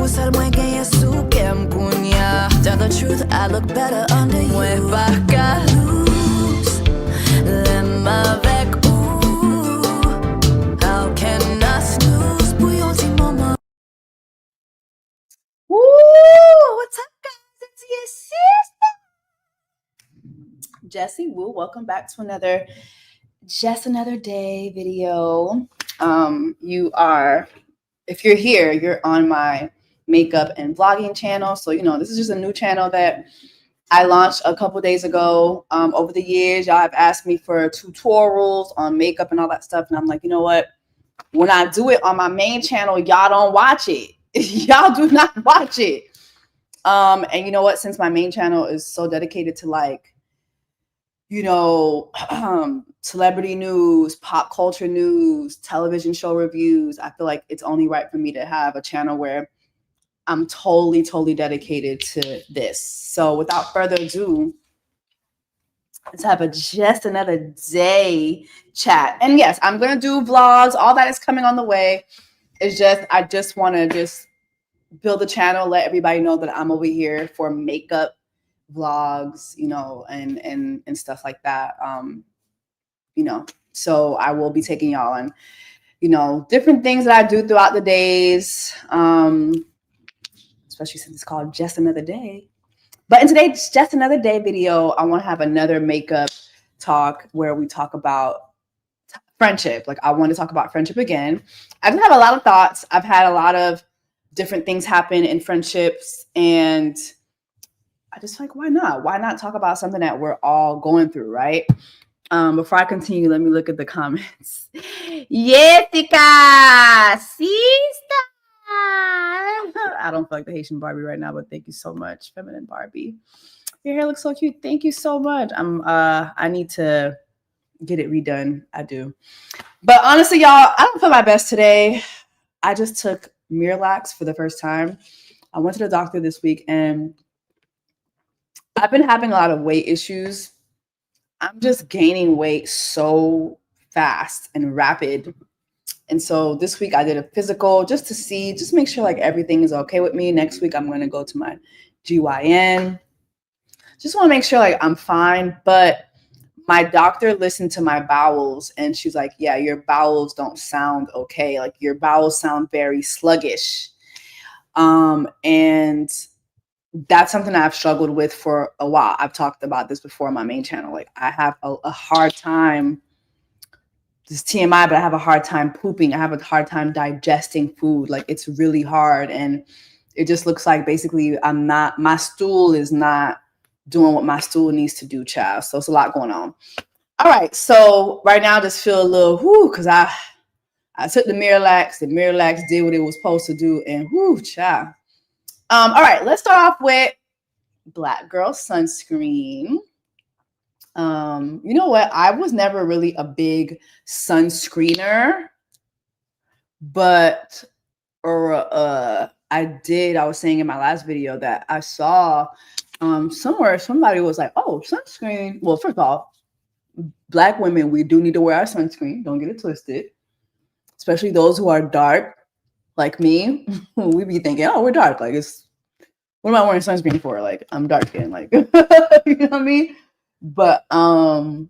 usar mwen genye sou kem kounya. Tell the truth, I look better under you. Mwen pa ka lose, lem avek ou. How can I snooze pou yon ti moment? Woo! What's up, guys? It's your sister, Jessie Woo. Welcome back to another Just Another Day video. If you're here, you're on my makeup and vlogging channel. So, this is just a new channel that I launched a couple days ago. Over the years, y'all have asked me for tutorials on makeup and all that stuff. And I'm like, you know what? When I do it on my main channel, y'all don't watch it. Y'all do not watch it. And you know what? Since my main channel is so dedicated to celebrity news, pop culture news, television show reviews, I feel like it's only right for me to have a channel where I'm totally dedicated to this. So without further ado, let's have a Just Another Day chat. And yes, I'm going to do vlogs. All that is coming on the way. It's just, I just want to just build a channel, let everybody know that I'm over here for makeup vlogs, and stuff like that. So I will be taking y'all on, different things that I do throughout the days, especially since it's called Just Another Day. But in today's Just Another Day video, I want to have another makeup talk where we talk about friendship. Like, I want to talk about friendship again. I've had a lot of thoughts. I've had a lot of different things happen in friendships, and I just like, why not? Why not talk about something that we're all going through, right? Before I continue, let me look at the comments. Jessica, sister. I don't feel like the Haitian Barbie right now, but thank you so much, feminine Barbie. Your hair looks so cute. Thank you so much. I need to get it redone. I do. But honestly, y'all, I don't feel my best today. I just took Miralax for the first time. I went to the doctor this week, and I've been having a lot of weight issues. I'm just gaining weight so fast and rapid. And so this week I did a physical just to make sure like everything is okay with me. Next week I'm going to go to my GYN. Just want to make sure like I'm fine. But my doctor listened to my bowels, and she's like, yeah, your bowels don't sound okay. Like, your bowels sound very sluggish. And that's something I've struggled with for a while. I've talked about this before on my main channel. Like, I have a hard time, this is TMI, but I have a hard time pooping. I have a hard time digesting food. Like, it's really hard. And it just looks like basically my stool is not doing what my stool needs to do, child. So it's a lot going on. All right. So right now I just feel a little whoo, because I took the Miralax. The Miralax did what it was supposed to do, and whoo, child. All right, let's start off with Black Girl sunscreen. You know what? I was never really a big sunscreener, but I was saying in my last video that I saw somewhere somebody was like, oh, sunscreen. Well, first of all, Black women, we do need to wear our sunscreen. Don't get it twisted. Especially those who are dark, like me. We be thinking, oh, we're dark. Like, what am I wearing sunscreen for? Like, I'm dark skinned. Like, you know what I mean? But you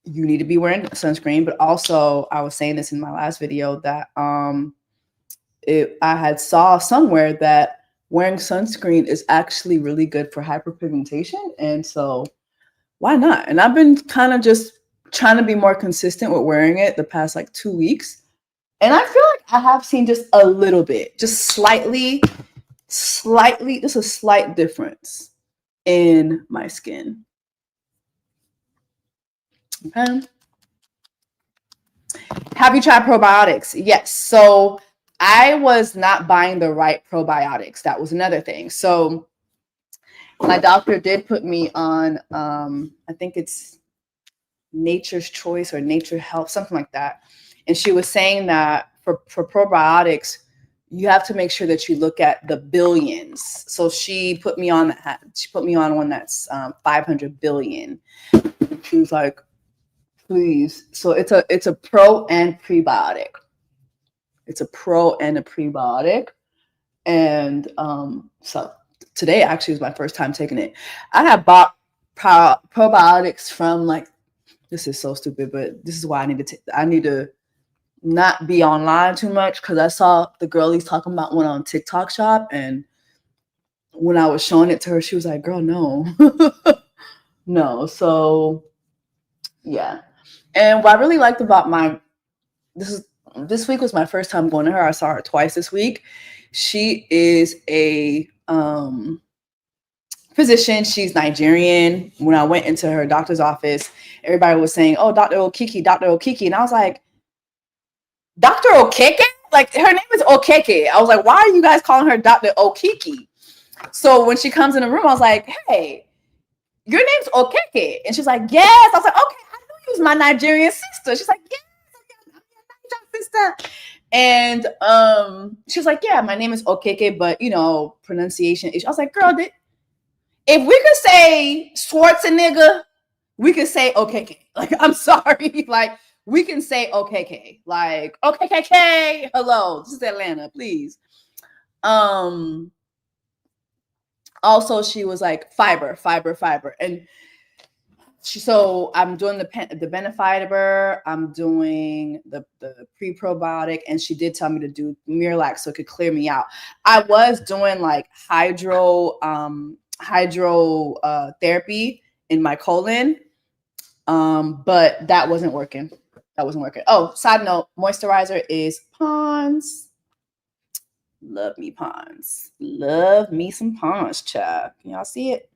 need to be wearing sunscreen. But also, I was saying this in my last video that I had saw somewhere that wearing sunscreen is actually really good for hyperpigmentation. And so why not? And I've been kind of just trying to be more consistent with wearing it the past like 2 weeks. And I feel like I have seen just a little bit, just slightly, just a slight difference in my skin. Okay. Have you tried probiotics? Yes. So I was not buying the right probiotics. That was another thing. So my doctor did put me on, I think it's Nature's Choice or Nature Health, something like that. And she was saying that for probiotics, you have to make sure that you look at the billions. So she put me on one that's 500 billion. She was like, please. So it's a pro and prebiotic. It's a pro and a prebiotic. And so today actually was my first time taking it. I had bought probiotics from like, this is so stupid, but this is why I need to not be online too much, because I saw the girlies talking about one on TikTok shop, and when I was showing it to her, she was like, girl, no. No. So yeah. And what I really liked about this week was my first time going to her. I saw her twice this week. She is a physician. She's Nigerian. When I went into her doctor's office, everybody was saying, oh, Dr. Okiki, Dr. Okiki. And I was like, Dr. Okeke? Like, her name is Okeke. I was like, why are you guys calling her Dr. Okiki? So when she comes in the room, I was like, hey, your name's Okeke. And she's like, yes. I was like, okay, I knew you was my Nigerian sister. She's like, yes, I'm your Nigerian sister. And she was like, yeah, my name is Okeke, but, you know, pronunciation issue. I was like, girl, if we could say Schwarzenegger, we could say Okeke. Like, I'm sorry. Like, we can say Okeke. Like, OKKK, hello, this is Atlanta, please. Also, she was like, fiber. And so I'm doing the Benefiber, I'm doing the pre-probiotic, and she did tell me to do Miralax so it could clear me out. I was doing like hydro therapy in my colon, but that wasn't working. Oh, side note, moisturizer is Pond's. Love me Pond's. Love me some Pond's, child. Can y'all see it?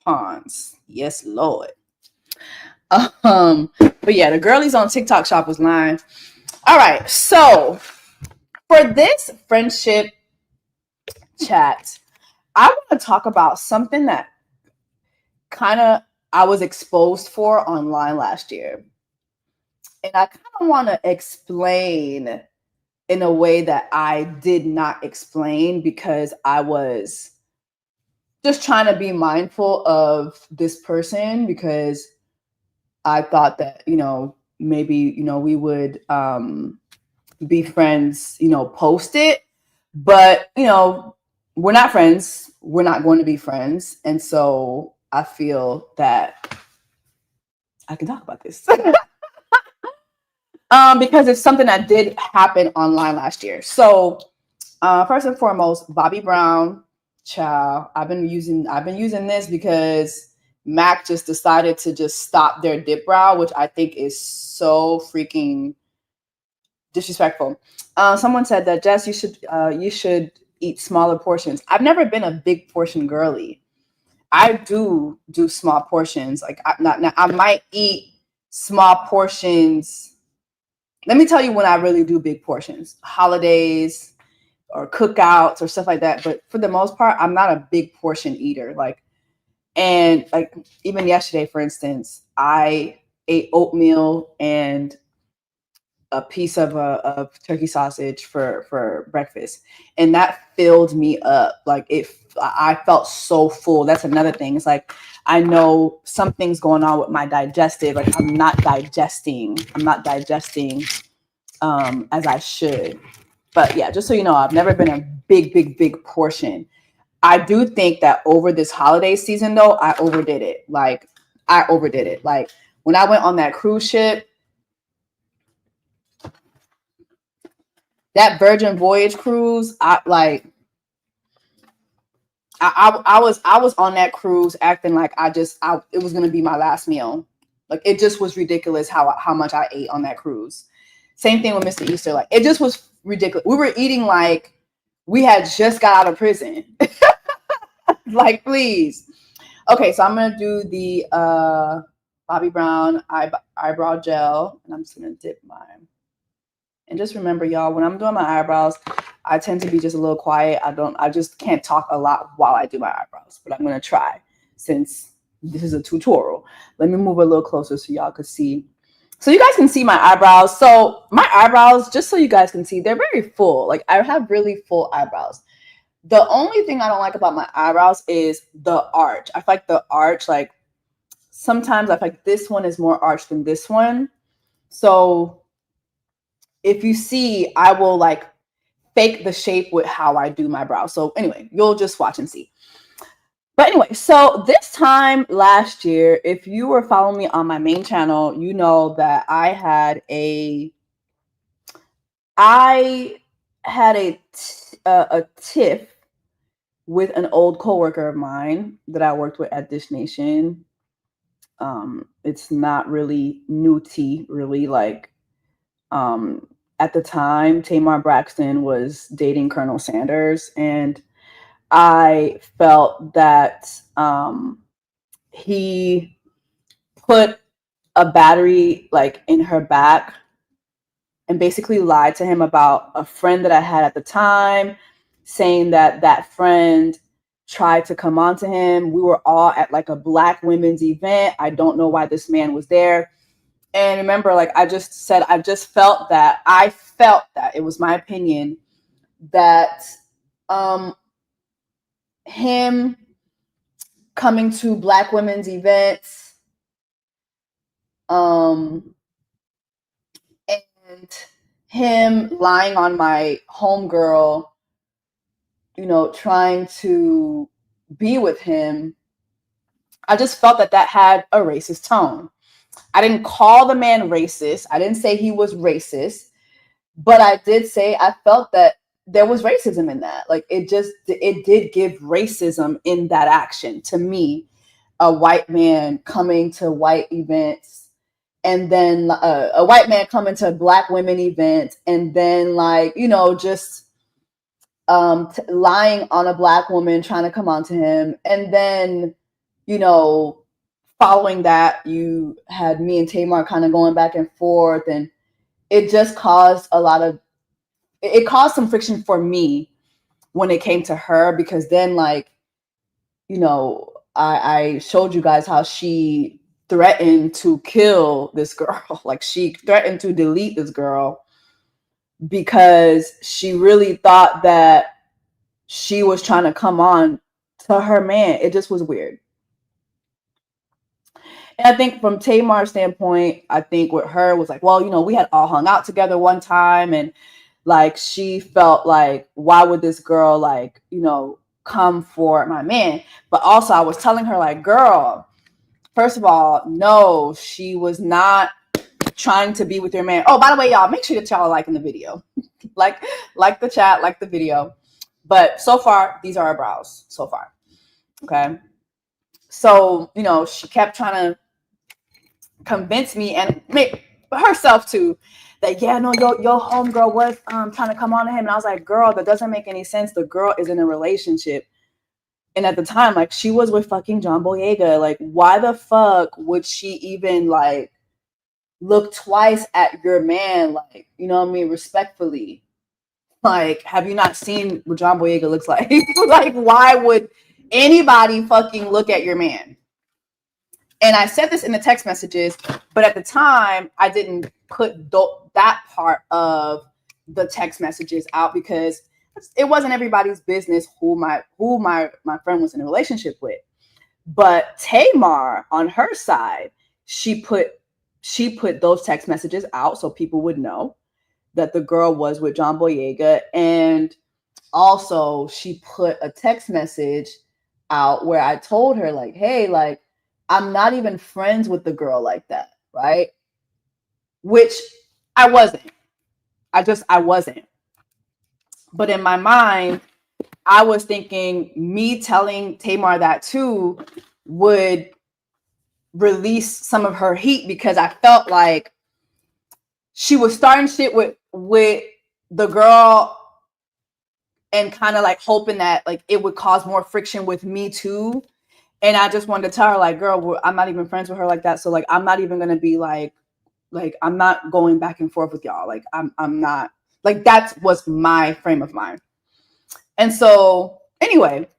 Pond's. Yes, Lord. But yeah, the girlies on TikTok shop was lying. All right, so for this friendship chat, I want to talk about something that kind of I was exposed for online last year. And I kind of want to explain in a way that I did not explain, because I was just trying to be mindful of this person, because I thought that, you know, maybe, you know, we would be friends, you know, post it. But, you know, we're not friends. We're not going to be friends. And so I feel that I can talk about this. Because it's something that did happen online last year. So first and foremost, Bobby Brown, child. I've been using this because Mac just decided to just stop their dip brow, which I think is so freaking disrespectful. Someone said that, Jess, you should eat smaller portions. I've never been a big portion girly. I do small portions. Like I might eat small portions. Let me tell you when I really do big portions: holidays or cookouts or stuff like that. But for the most part, I'm not a big portion eater. And even yesterday, for instance, I ate oatmeal and a piece of turkey sausage for breakfast, and that filled me up. I felt so full. That's another thing. It's like, I know something's going on with my digestive. Like, I'm not digesting as I should. But yeah, just so you know, I've never been a big portion. I do think that over this holiday season, though, I overdid it. Like, when I went on that cruise ship, that Virgin Voyage cruise, I was on that cruise acting like it was gonna be my last meal. Like, it just was ridiculous how much I ate on that cruise. Same thing with Mr. Easter. Like, it just was ridiculous. We were eating like we had just got out of prison. Like, please. Okay, so I'm gonna do the Bobbi Brown eyebrow gel, and I'm just gonna dip mine. And just remember, y'all, when I'm doing my eyebrows, I tend to be just a little quiet. I just can't talk a lot while I do my eyebrows, but I'm gonna try, since this is a tutorial. Let me move a little closer so y'all can see. So you guys can see my eyebrows. So my eyebrows, just so you guys can see, they're very full. Like, I have really full eyebrows. The only thing I don't like about my eyebrows is the arch. I feel like the arch, like, sometimes I feel like this one is more arched than this one. So if you see, I will like fake the shape with how I do my brows. So anyway, you'll just watch and see. But anyway, so this time last year, if you were following me on my main channel, you know that I had a tiff with an old coworker of mine that I worked with at Dish Nation. It's not really new tea, really. Like, at the time, Tamar Braxton was dating Colonel Sanders, and I felt that he put a battery like in her back and basically lied to him about a friend that I had at the time, saying that that friend tried to come on to him. We were all at like a Black women's event. I don't know why this man was there. And remember, like I just said, I felt that it was my opinion that him coming to Black women's events and him lying on my homegirl, you know, trying to be with him, I just felt that had a racist tone. I didn't call the man racist. I didn't say he was racist, but I did say I felt that there was racism in that. Like it did give racism in that action to me, a white man coming to white events, and then a white man coming to Black women events, and then like, you know, just lying on a Black woman trying to come on to him. And then, you know, following that, you had me and Tamar kind of going back and forth, and it just caused it caused some friction for me when it came to her, because then, like, you know, I showed you guys how she threatened to kill this girl. Like she threatened to delete this girl because she really thought that she was trying to come on to her man. It just was weird. And I think from Tamar's standpoint, I think with her was like, well, you know, we had all hung out together one time, and like she felt like, why would this girl, like, you know, come for my man? But also I was telling her, like, girl, first of all, no, she was not trying to be with your man. Oh, by the way, y'all, make sure that y'all are liking the video. like the chat, like the video. But so far, these are our brows so far. Okay. So, you know, she kept trying to convince me and make herself too that, yeah, no, your homegirl was trying to come on to him. And I was like, girl, that doesn't make any sense. The girl is in a relationship. And at the time, like, she was with fucking John Boyega. Like, why the fuck would she even like look twice at your man? Like, you know what I mean? Respectfully. Like, have you not seen what John Boyega looks like? Like, why would anybody fucking look at your man? And I said this in the text messages, but at the time, I didn't put that part of the text messages out because it wasn't everybody's business who my friend was in a relationship with. But Tamar, on her side, she put those text messages out so people would know that the girl was with John Boyega. And also she put a text message out where I told her, like, hey, like, I'm not even friends with the girl like that, right? Which I wasn't. I wasn't. But in my mind, I was thinking me telling Tamar that too would release some of her heat, because I felt like she was starting shit with the girl and kind of like hoping that like it would cause more friction with me too. And I just wanted to tell her, like, girl, I'm not even friends with her like that. So like, I'm not even going to be like, I'm not going back and forth with y'all. Like, I'm not, like, that was my frame of mind. And so anyway,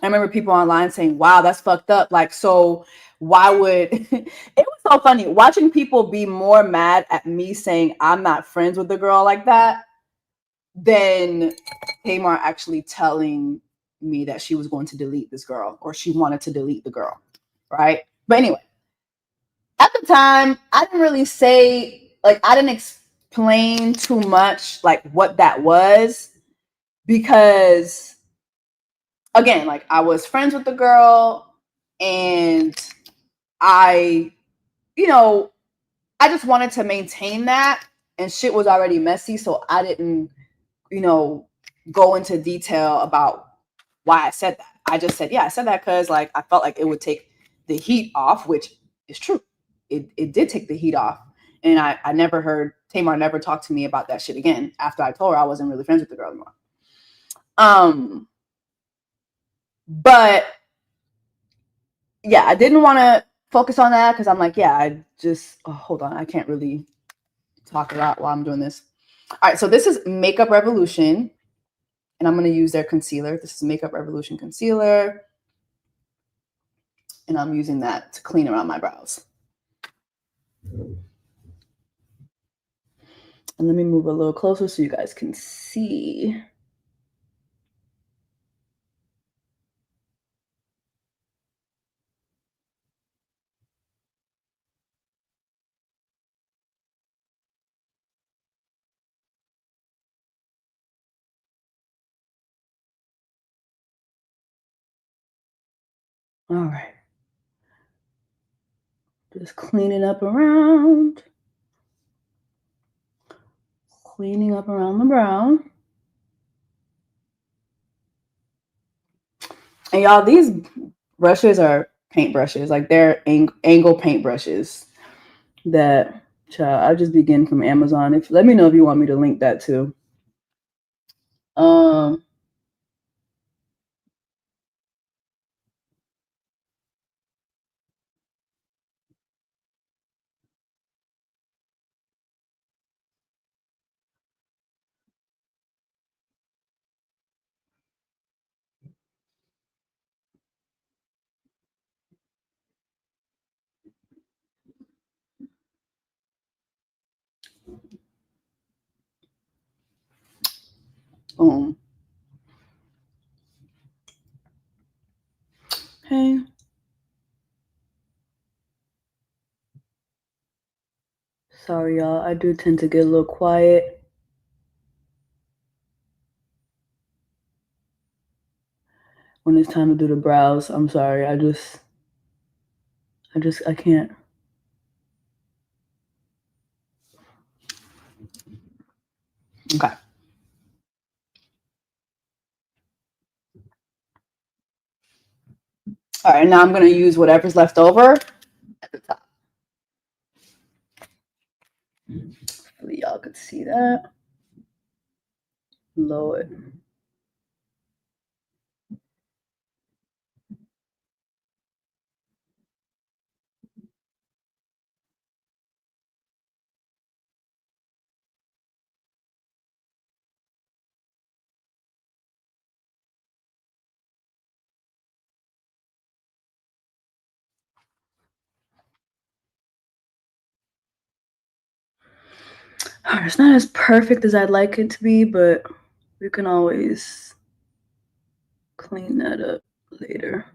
I remember people online saying, wow, that's fucked up. Like, so why would, it was so funny watching people be more mad at me saying I'm not friends with the girl like that than Tamar actually telling me that she was going to delete this girl, or she wanted to delete the girl, right? But anyway, at the time, I didn't really say, like, I didn't explain too much like what that was, because again, like I was friends with the girl and I, you know, I just wanted to maintain that, and shit was already messy, so I didn't, you know, go into detail about why I said that. I just said, yeah, I said that because like I felt like it would take the heat off, which is true. It did take the heat off. And I never heard Tamar never talked to me about that shit again after I told her I wasn't really friends with the girl anymore. But yeah, I didn't want to focus on that because I'm like, yeah, I just hold on, I can't really talk a lot while I'm doing this. All right, so this is Makeup Revolution, and I'm going to use their concealer. This is Makeup Revolution concealer, and I'm using that to clean around my brows. And let me move a little closer so you guys can see. All right. Just cleaning up around. Cleaning up around the brow. And y'all, these brushes are paint brushes. Like they're angle paint brushes that I just begin from Amazon. Let me know if you want me to link that too. Boom. Okay. Sorry, y'all. I do tend to get a little quiet. When it's time to do the brows. I'm sorry. I can't. Okay. All right, now I'm going to use whatever's left over at the top. Hopefully y'all could see that. Lord. All right, it's not as perfect as I'd like it to be, but we can always clean that up later.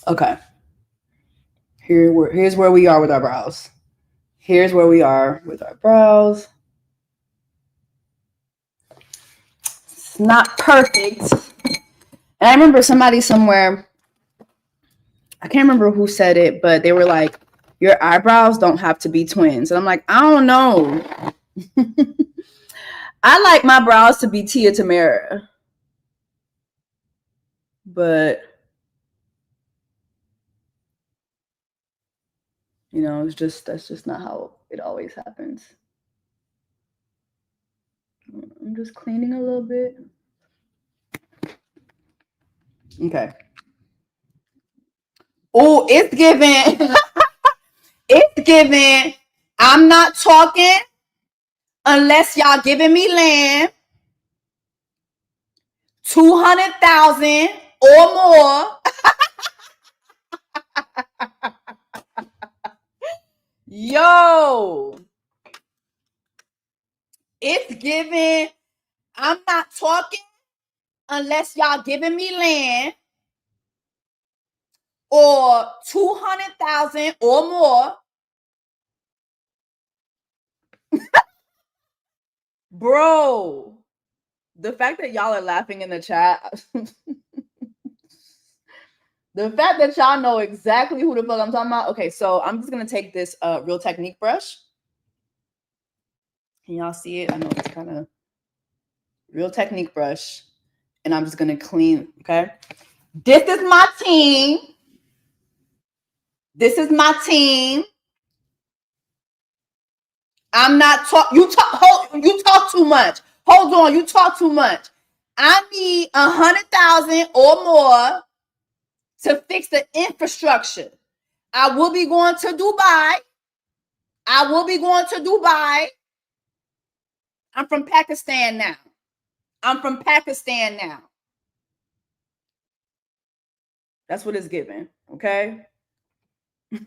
Okay. Here's where we are with our brows. Here's where we are with our brows. It's not perfect. And I remember somebody somewhere, I can't remember who said it, but they were like, your eyebrows don't have to be twins. And I'm like, I don't know. I like my brows to be Tia Tamara. But, you know, that's just not how it always happens. I'm just cleaning a little bit. Okay. Oh, it's giving. It's giving. I'm not talking unless y'all giving me land. 200,000 or more. Yo, it's giving. I'm not talking unless y'all giving me land or 200,000 or more. Bro, the fact that y'all are laughing in the chat, the fact that y'all know exactly who the fuck I'm talking about. Okay, so I'm just gonna take this Real Technique brush. Can y'all see it? I know it's kind of Real Technique brush, and I'm just gonna clean. Okay, this is my team. This is my team. I'm not talk. You talk too much. Hold on, you talk too much. I need 100,000 or more to fix the infrastructure. I will be going to Dubai. I will be going to Dubai. I'm from Pakistan now. I'm from Pakistan now. That's what it's giving. Okay.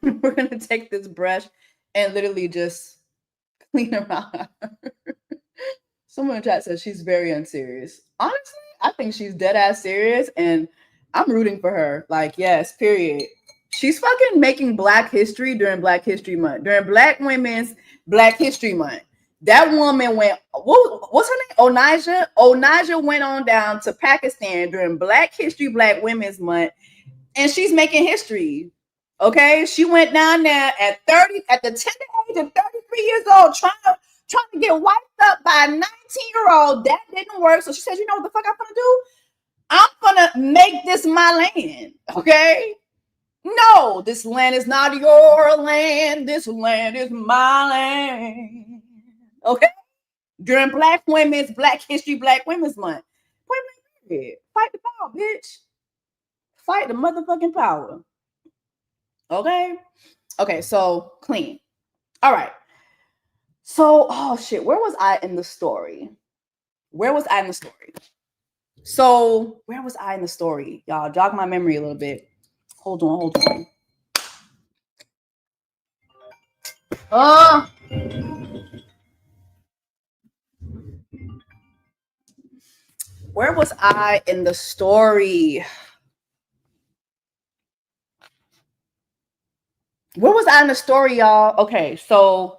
We're gonna take this brush and literally just clean around. Someone in the chat says she's very unserious. Honestly, I think she's dead ass serious, and I'm rooting for her. Like, yes, period. She's fucking making Black history during Black History Month, during Black Women's Black History Month. That woman went, what's her name? Onija? Onija went on down to Pakistan during Black History, Black Women's Month, and she's making history. Okay, she went down there at the tender age of 33 years old, trying to get wiped up by a 19-year-old. That didn't work. So she said, you know what the fuck I'm gonna do? I'm gonna make this my land. Okay. No, this land is not your land. This land is my land. Okay. During Black History, Black Women's Month. Fight the power, bitch. Fight the motherfucking power. Okay. Okay, so clean. All right. So, oh shit, where was I in the story? So, where was I in the story? Y'all, jog my memory a little bit. Hold on. Where was I in the story? Where was I in the story, y'all? Okay, so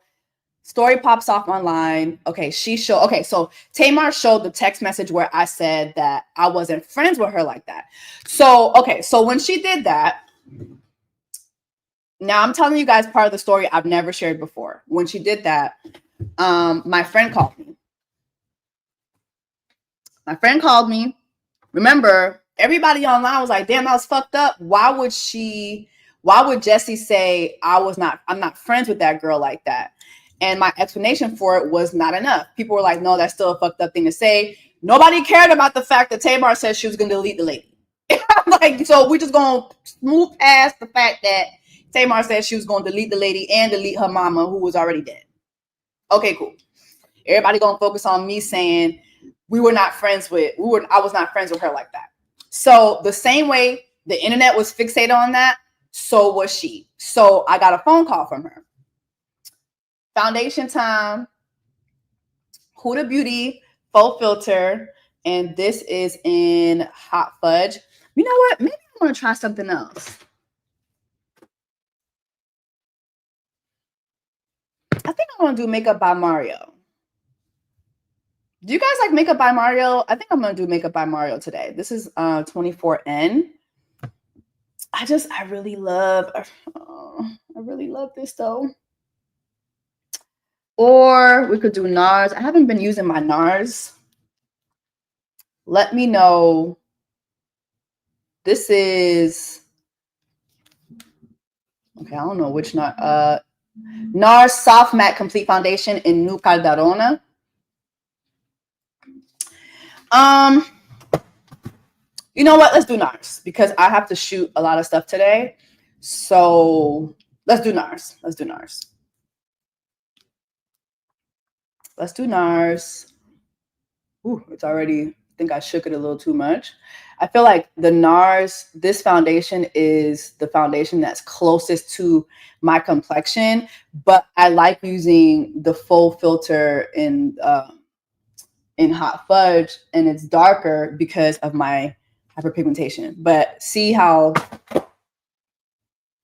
story pops off online. Okay, so Tamar showed the text message where I said that I wasn't friends with her like that. So, okay, so when she did that, now I'm telling you guys part of the story I've never shared before. When she did that, my friend called me. Remember, everybody online was like, damn, that was fucked up. Why would Jessie say I'm not friends with that girl like that? And my explanation for it was not enough. People were like, no, that's still a fucked up thing to say. Nobody cared about the fact that Tamar said she was going to delete the lady. Like, so we're just going to move past the fact that Tamar said she was going to delete the lady and delete her mama, who was already dead. Okay, cool. Everybody going to focus on me saying I was not friends with her like that. So the same way the internet was fixated on that, so was she. So I got a phone call from her. Foundation time, Huda Beauty, Faux Filter, and this is in Hot Fudge. You know what? Maybe I want to try something else. I think I'm going to do Makeup by Mario. Do you guys like Makeup by Mario? I think I'm going to do Makeup by Mario today. This is 24N. I really love this though. Or we could do NARS. I haven't been using my NARS. Let me know. This is, okay, I don't know which NARS. NARS Soft Matte Complete Foundation in Nu Calderona. You know what? Let's do NARS because I have to shoot a lot of stuff today. So let's do NARS. Ooh, it's already, I think I shook it a little too much. I feel like the NARS, this foundation is the foundation that's closest to my complexion, but I like using the full filter in Hot Fudge, and it's darker because of my hyperpigmentation. But see how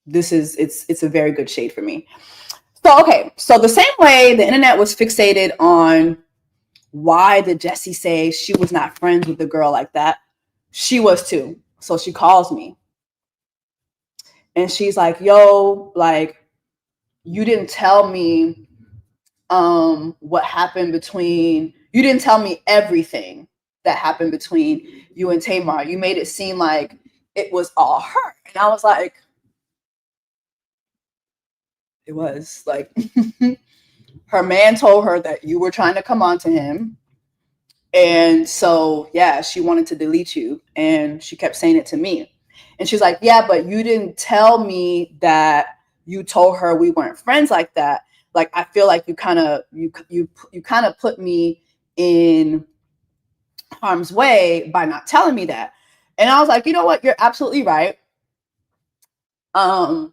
this is, it's a very good shade for me. So, okay, so the same way the internet was fixated on why did Jessie say she was not friends with the girl like that, she was too. So she calls me and she's like, yo, like, you didn't tell me what happened between, you didn't tell me everything that happened between you and Tamar. You made it seem like it was all her. And I was like, it was like her man told her that you were trying to come on to him. And so, yeah, she wanted to delete you. And she kept saying it to me. And she's like, yeah, but you didn't tell me that you told her we weren't friends like that. Like, I feel like you kind of put me in harm's way by not telling me that. And I was like, you know what? You're absolutely right. To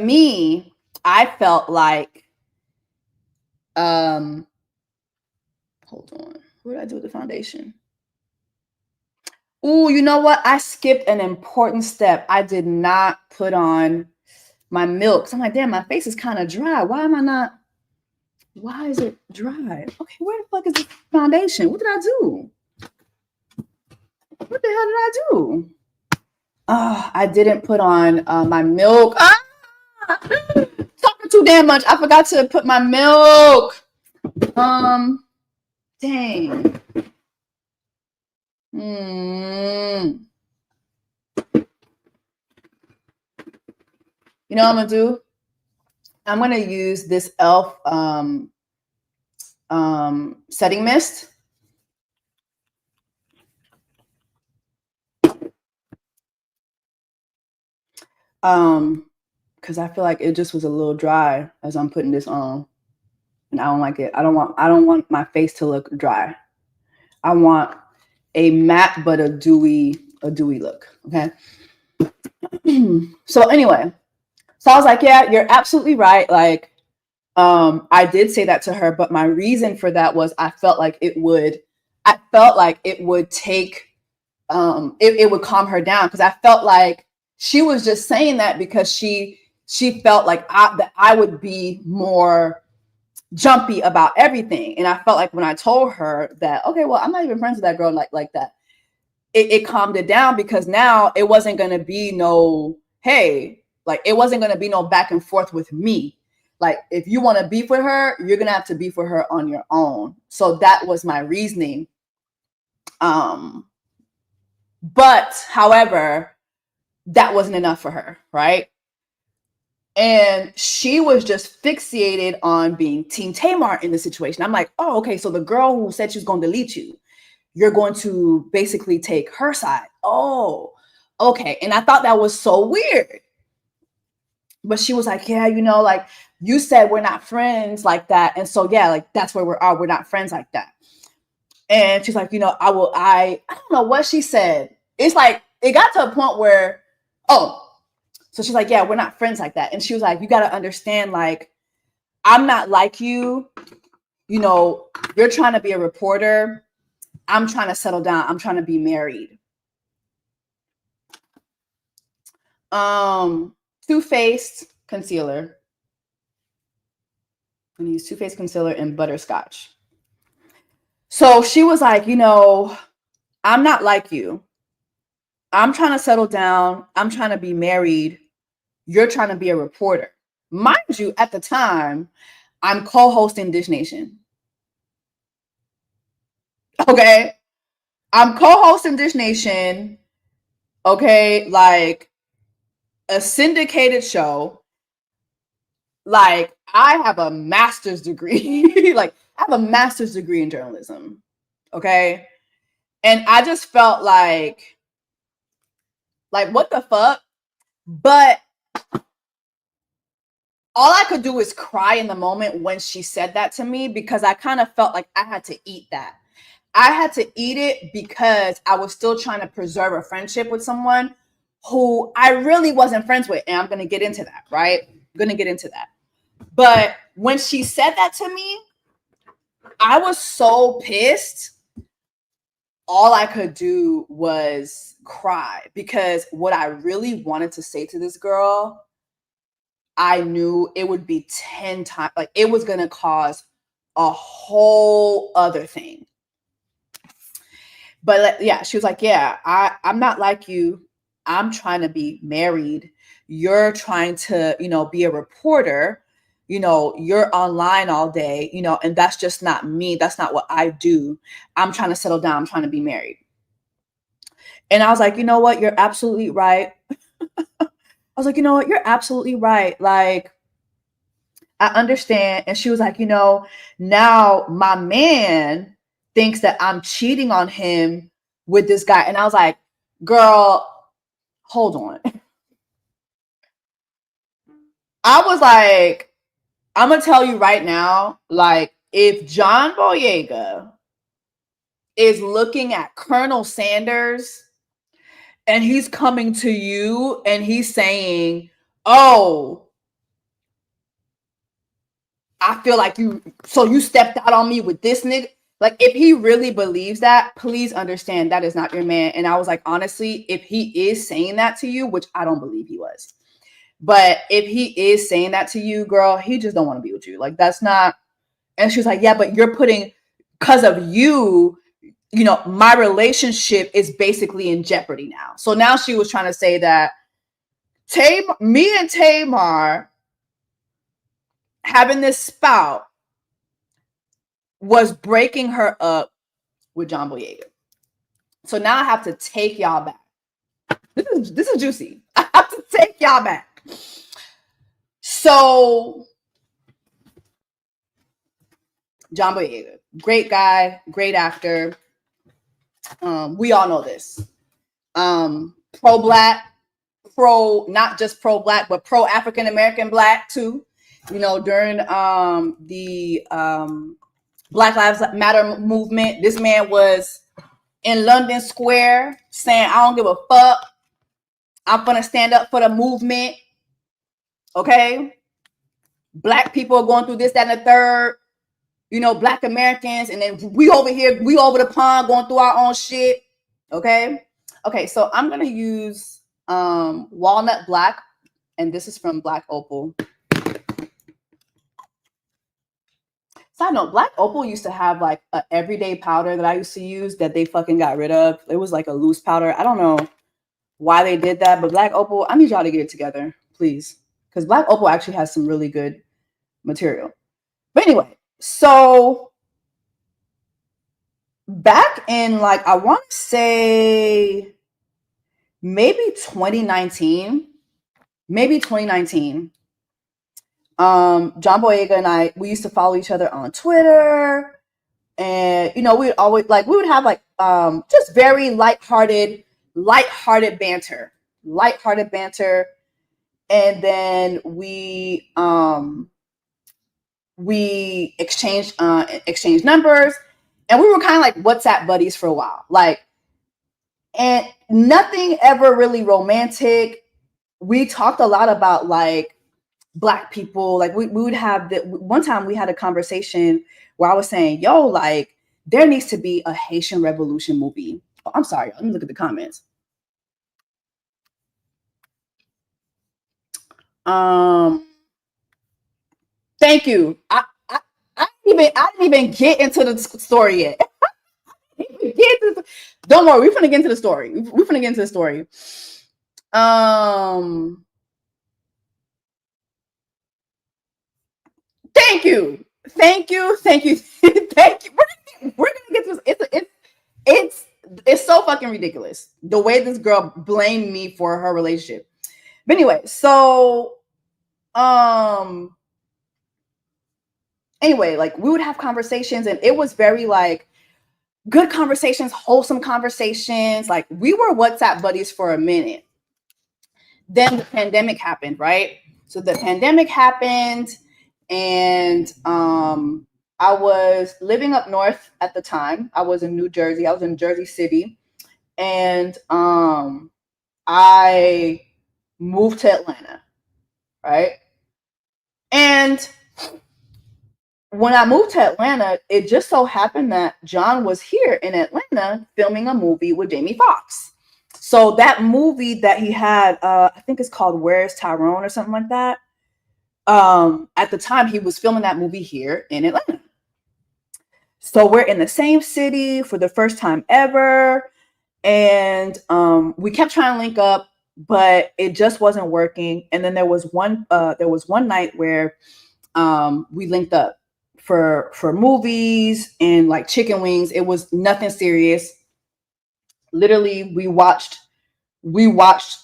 me, I felt like, hold on. What did I do with the foundation? Oh, you know what? I skipped an important step. I did not put on my milk. So I'm like, damn, my face is kind of dry. Why is it dry? Okay, where the fuck is this foundation? What did I do? What the hell did I do? I didn't put on my milk. Talking too damn much. I forgot to put my milk. Dang. You know what I'm gonna do? I'm gonna use this e.l.f. Setting mist. Because I feel like it just was a little dry as I'm putting this on, and I don't like it. I don't want my face to look dry. I want a matte but a dewy look. Okay. So anyway, so I was like, yeah, you're absolutely right. Like, I did say that to her, but my reason for that was I felt like it would take, it would calm her down, because I felt like she was just saying that because she felt like that I would be more jumpy about everything. And I felt like when I told her that, okay, well, I'm not even friends with that girl like that, it calmed it down, because now it wasn't going to be no, hey, like, it wasn't going to be no back and forth with me. Like, if you want to beef with her, you're going to have to beef with her on your own. So that was my reasoning. But however, that wasn't enough for her, right? And she was just fixated on being Team Tamar in the situation. I'm like, oh, okay, so the girl who said she was going to delete you, you're going to basically take her side. Oh, okay. And I thought that was so weird. But she was like, yeah, you know, like, you said we're not friends like that. And so, yeah, like, that's where we're not friends like that. And she's like, you know, I don't know what she said. It's like, it got to a point where, so she's like, yeah, we're not friends like that. And she was like, you got to understand, like, I'm not like you. You know, you're trying to be a reporter. I'm trying to settle down. I'm trying to be married. Too Faced concealer. I'm gonna use Too Faced concealer and butterscotch. So she was like, you know, I'm not like you. I'm trying to settle down. I'm trying to be married. You're trying to be a reporter. Mind you, at the time, I'm co-hosting Dish Nation. Okay. I'm co-hosting Dish Nation. Okay. Like, a syndicated show. Like, I have a master's degree. Like, I have a master's degree in journalism. Okay. And I just felt like, what the fuck? But all I could do is cry in the moment when she said that to me, because I kind of felt like I had to eat that. I had to eat it because I was still trying to preserve a friendship with someone who I really wasn't friends with. And I'm going to get into that, right? I'm going to get into that. But when she said that to me, I was so pissed. All I could do was cry because what I really wanted to say to this girl, I knew it would be 10 times, like it was going to cause a whole other thing. But yeah, she was like, yeah, I'm not like you. I'm trying to be married. You're trying to, be a reporter. You're online all day, and that's just not me. That's not what I do. I'm trying to settle down. I'm trying to be married. And I was like, you know what? You're absolutely right. I was like, you know what? You're absolutely right. Like, I understand. And she was like, now my man thinks that I'm cheating on him with this guy. And I was like, girl, hold on. I was like, I'm going to tell you right now, like, if John Boyega is looking at Colonel Sanders and he's coming to you and he's saying, oh, I feel like you stepped out on me with this nigga. Like, if he really believes that, please understand that is not your man. And I was like, honestly, if he is saying that to you, which I don't believe he was, but if he is saying that to you, girl, he just don't want to be with you. Like, that's not. And she was like, yeah, but you're putting, because of you, my relationship is basically in jeopardy now. So now she was trying to say that me and Tamar having this spout was breaking her up with John Boyega. So now I have to take y'all back. This is juicy. I have to take y'all back. So John Boyega, great guy, great actor. We all know this. Pro-Black, not just pro-Black, but pro-African-American Black too. During the Black Lives Matter movement, this man was in London Square saying, I don't give a fuck. I'm gonna stand up for the movement. Okay. Black people are going through this, that, and the third. Black Americans, and then we over here, we over the pond going through our own shit. Okay. So I'm gonna use Walnut Black, and this is from Black Opal. Side note, Black Opal used to have like an everyday powder that I used to use that they fucking got rid of. It was like a loose powder. I don't know why they did that, but Black Opal, I need y'all to get it together, please. Because Black Opal actually has some really good material. But anyway, so back in like, I want to say maybe 2019, John Boyega and I, we used to follow each other on Twitter, and we would always we would have like just very lighthearted banter, and then we exchanged numbers, and we were kind of like WhatsApp buddies for a while, and nothing ever really romantic. We talked a lot about like Black people. Like we would have one time we had a conversation where I was saying, yo, like there needs to be a Haitian Revolution movie. Oh, I'm sorry. Let me look at the comments. Thank you. I didn't even get into the story yet. Don't worry, we're gonna get into the story. Thank you. Thank you. We're gonna get to this. It's so fucking ridiculous the way this girl blamed me for her relationship. But anyway, so like we would have conversations, and it was very like good conversations, wholesome conversations. Like we were WhatsApp buddies for a minute. Then the pandemic happened, right? So the pandemic happened, and I was living up north at the time. I was in New Jersey. I was in Jersey City, and I moved to Atlanta, right? And when I moved to Atlanta, it just so happened that John was here in Atlanta filming a movie with Jamie Foxx. So that movie that he had, I think it's called Where's Tyrone or something like that. At the time, he was filming that movie here in Atlanta. So we're in the same city for the first time ever. And we kept trying to link up, but it just wasn't working. And then there was one night where we linked up for movies and like chicken wings. It was nothing serious. Literally, we watched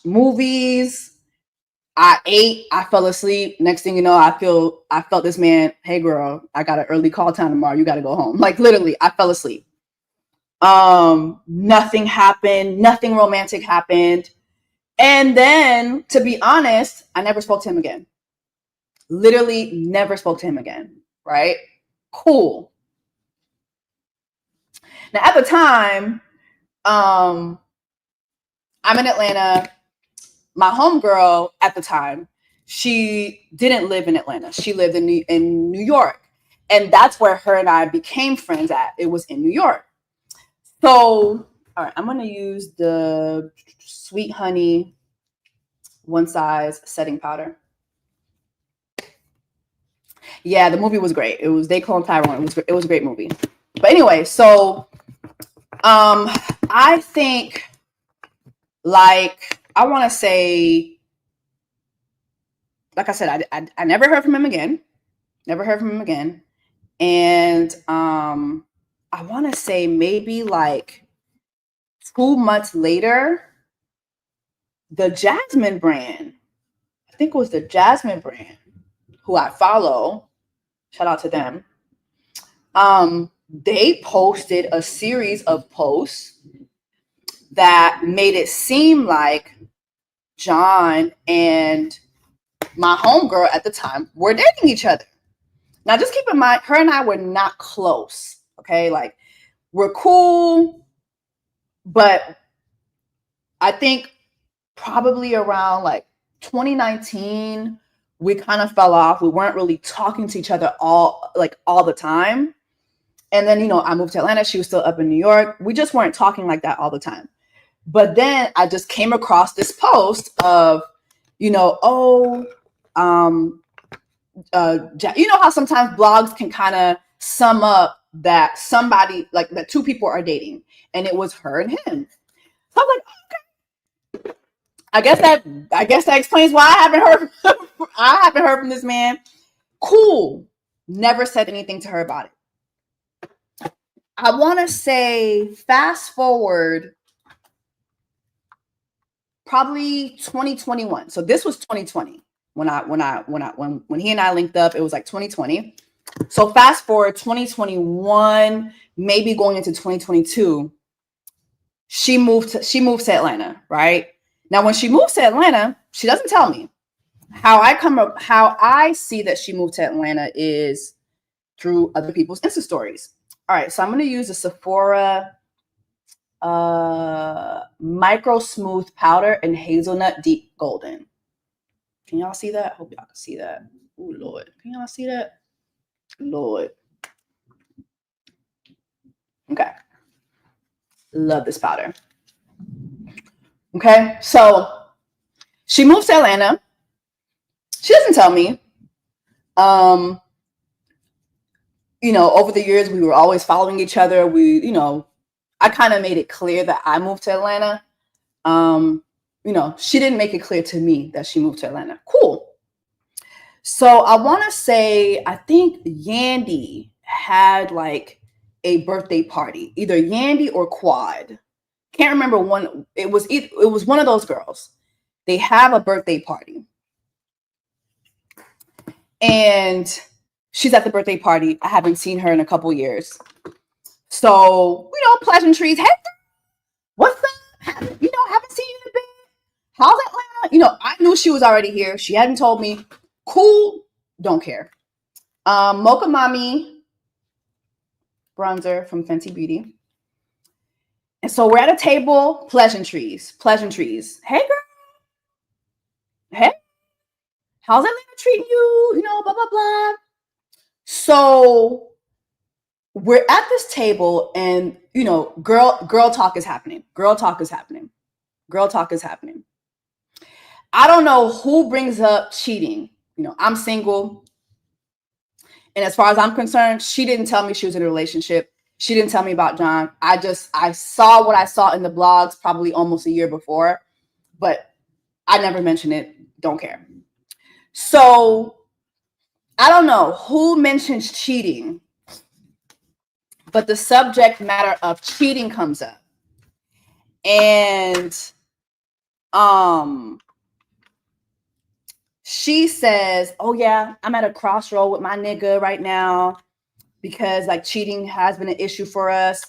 movies. I ate, I fell asleep. Next thing you know, I felt this man, hey girl, I got an early call time tomorrow. You got to go home. Like literally, I fell asleep. Nothing happened. Nothing romantic happened. And then, to be honest, I never spoke to him again. Literally never spoke to him again. Right? Cool. Now, at the time, I'm in Atlanta. My homegirl at the time, she didn't live in Atlanta. She lived in New York. And that's where her and I became friends at. It was in New York. So, all right, I'm going to use the Sweet Honey One Size setting powder. Yeah, the movie was great. It was They Clone Tyrone. It was a great movie. But anyway, so I think like I want to say, like I said, I never heard from him again. Never heard from him again. And I want to say maybe like 2 months later, the Jasmine brand, I think it was the Jasmine brand, who I follow, shout out to them. They posted a series of posts that made it seem like John and my homegirl at the time were dating each other. Now, just keep in mind, her and I were not close. Okay, like we're cool, but I think probably around like 2019, we kind of fell off. We weren't really talking to each other all the time. And then, I moved to Atlanta. She was still up in New York. We just weren't talking like that all the time. But then I just came across this post of, you know how sometimes blogs can kind of sum up that somebody, like that two people are dating, and it was her and him. So I was like, okay, I guess that explains why I haven't heard from this man. Cool. Never said anything to her about it. I want to say fast forward probably 2021. So this was 2020 when he and I linked up. It was like 2020. So fast forward 2021, maybe going into 2022, she moved to Atlanta, right? Now, when she moves to Atlanta, she doesn't tell me. How I see that she moved to Atlanta is through other people's Insta stories. All right, so I'm going to use a Sephora Micro Smooth Powder in Hazelnut Deep Golden. Can y'all see that? Hope y'all can see that. Oh, Lord. Can y'all see that? Lord. Okay. Love this powder. Okay, so she moves to Atlanta. She doesn't tell me. Over the years, we were always following each other. I kind of made it clear that I moved to Atlanta. She didn't make it clear to me that she moved to Atlanta. Cool. So I want to say, I think Yandy had like a birthday party, either Yandy or Quad. Can't remember one. It was one of those girls. They have a birthday party. And she's at the birthday party. I haven't seen her in a couple years. So, pleasantries. Hey, what's up? Haven't seen you in a bit. How's Atlanta? I knew she was already here. She hadn't told me. Cool. Don't care. Mocha Mommy bronzer from Fenty Beauty. And so we're at a table, pleasantries. Hey, girl. Hey, how's Atlanta treating you? You know, blah, blah, blah. So we're at this table and, you know, girl talk is happening. I don't know who brings up cheating. You know, I'm single. And as far as I'm concerned, she didn't tell me she was in a relationship. She didn't tell me about John. I saw what I saw in the blogs probably almost a year before, but I never mentioned it. Don't care. So I don't know who mentions cheating, but the subject matter of cheating comes up. And she says, oh yeah, I'm at a crossroad with my nigga right now because like cheating has been an issue for us.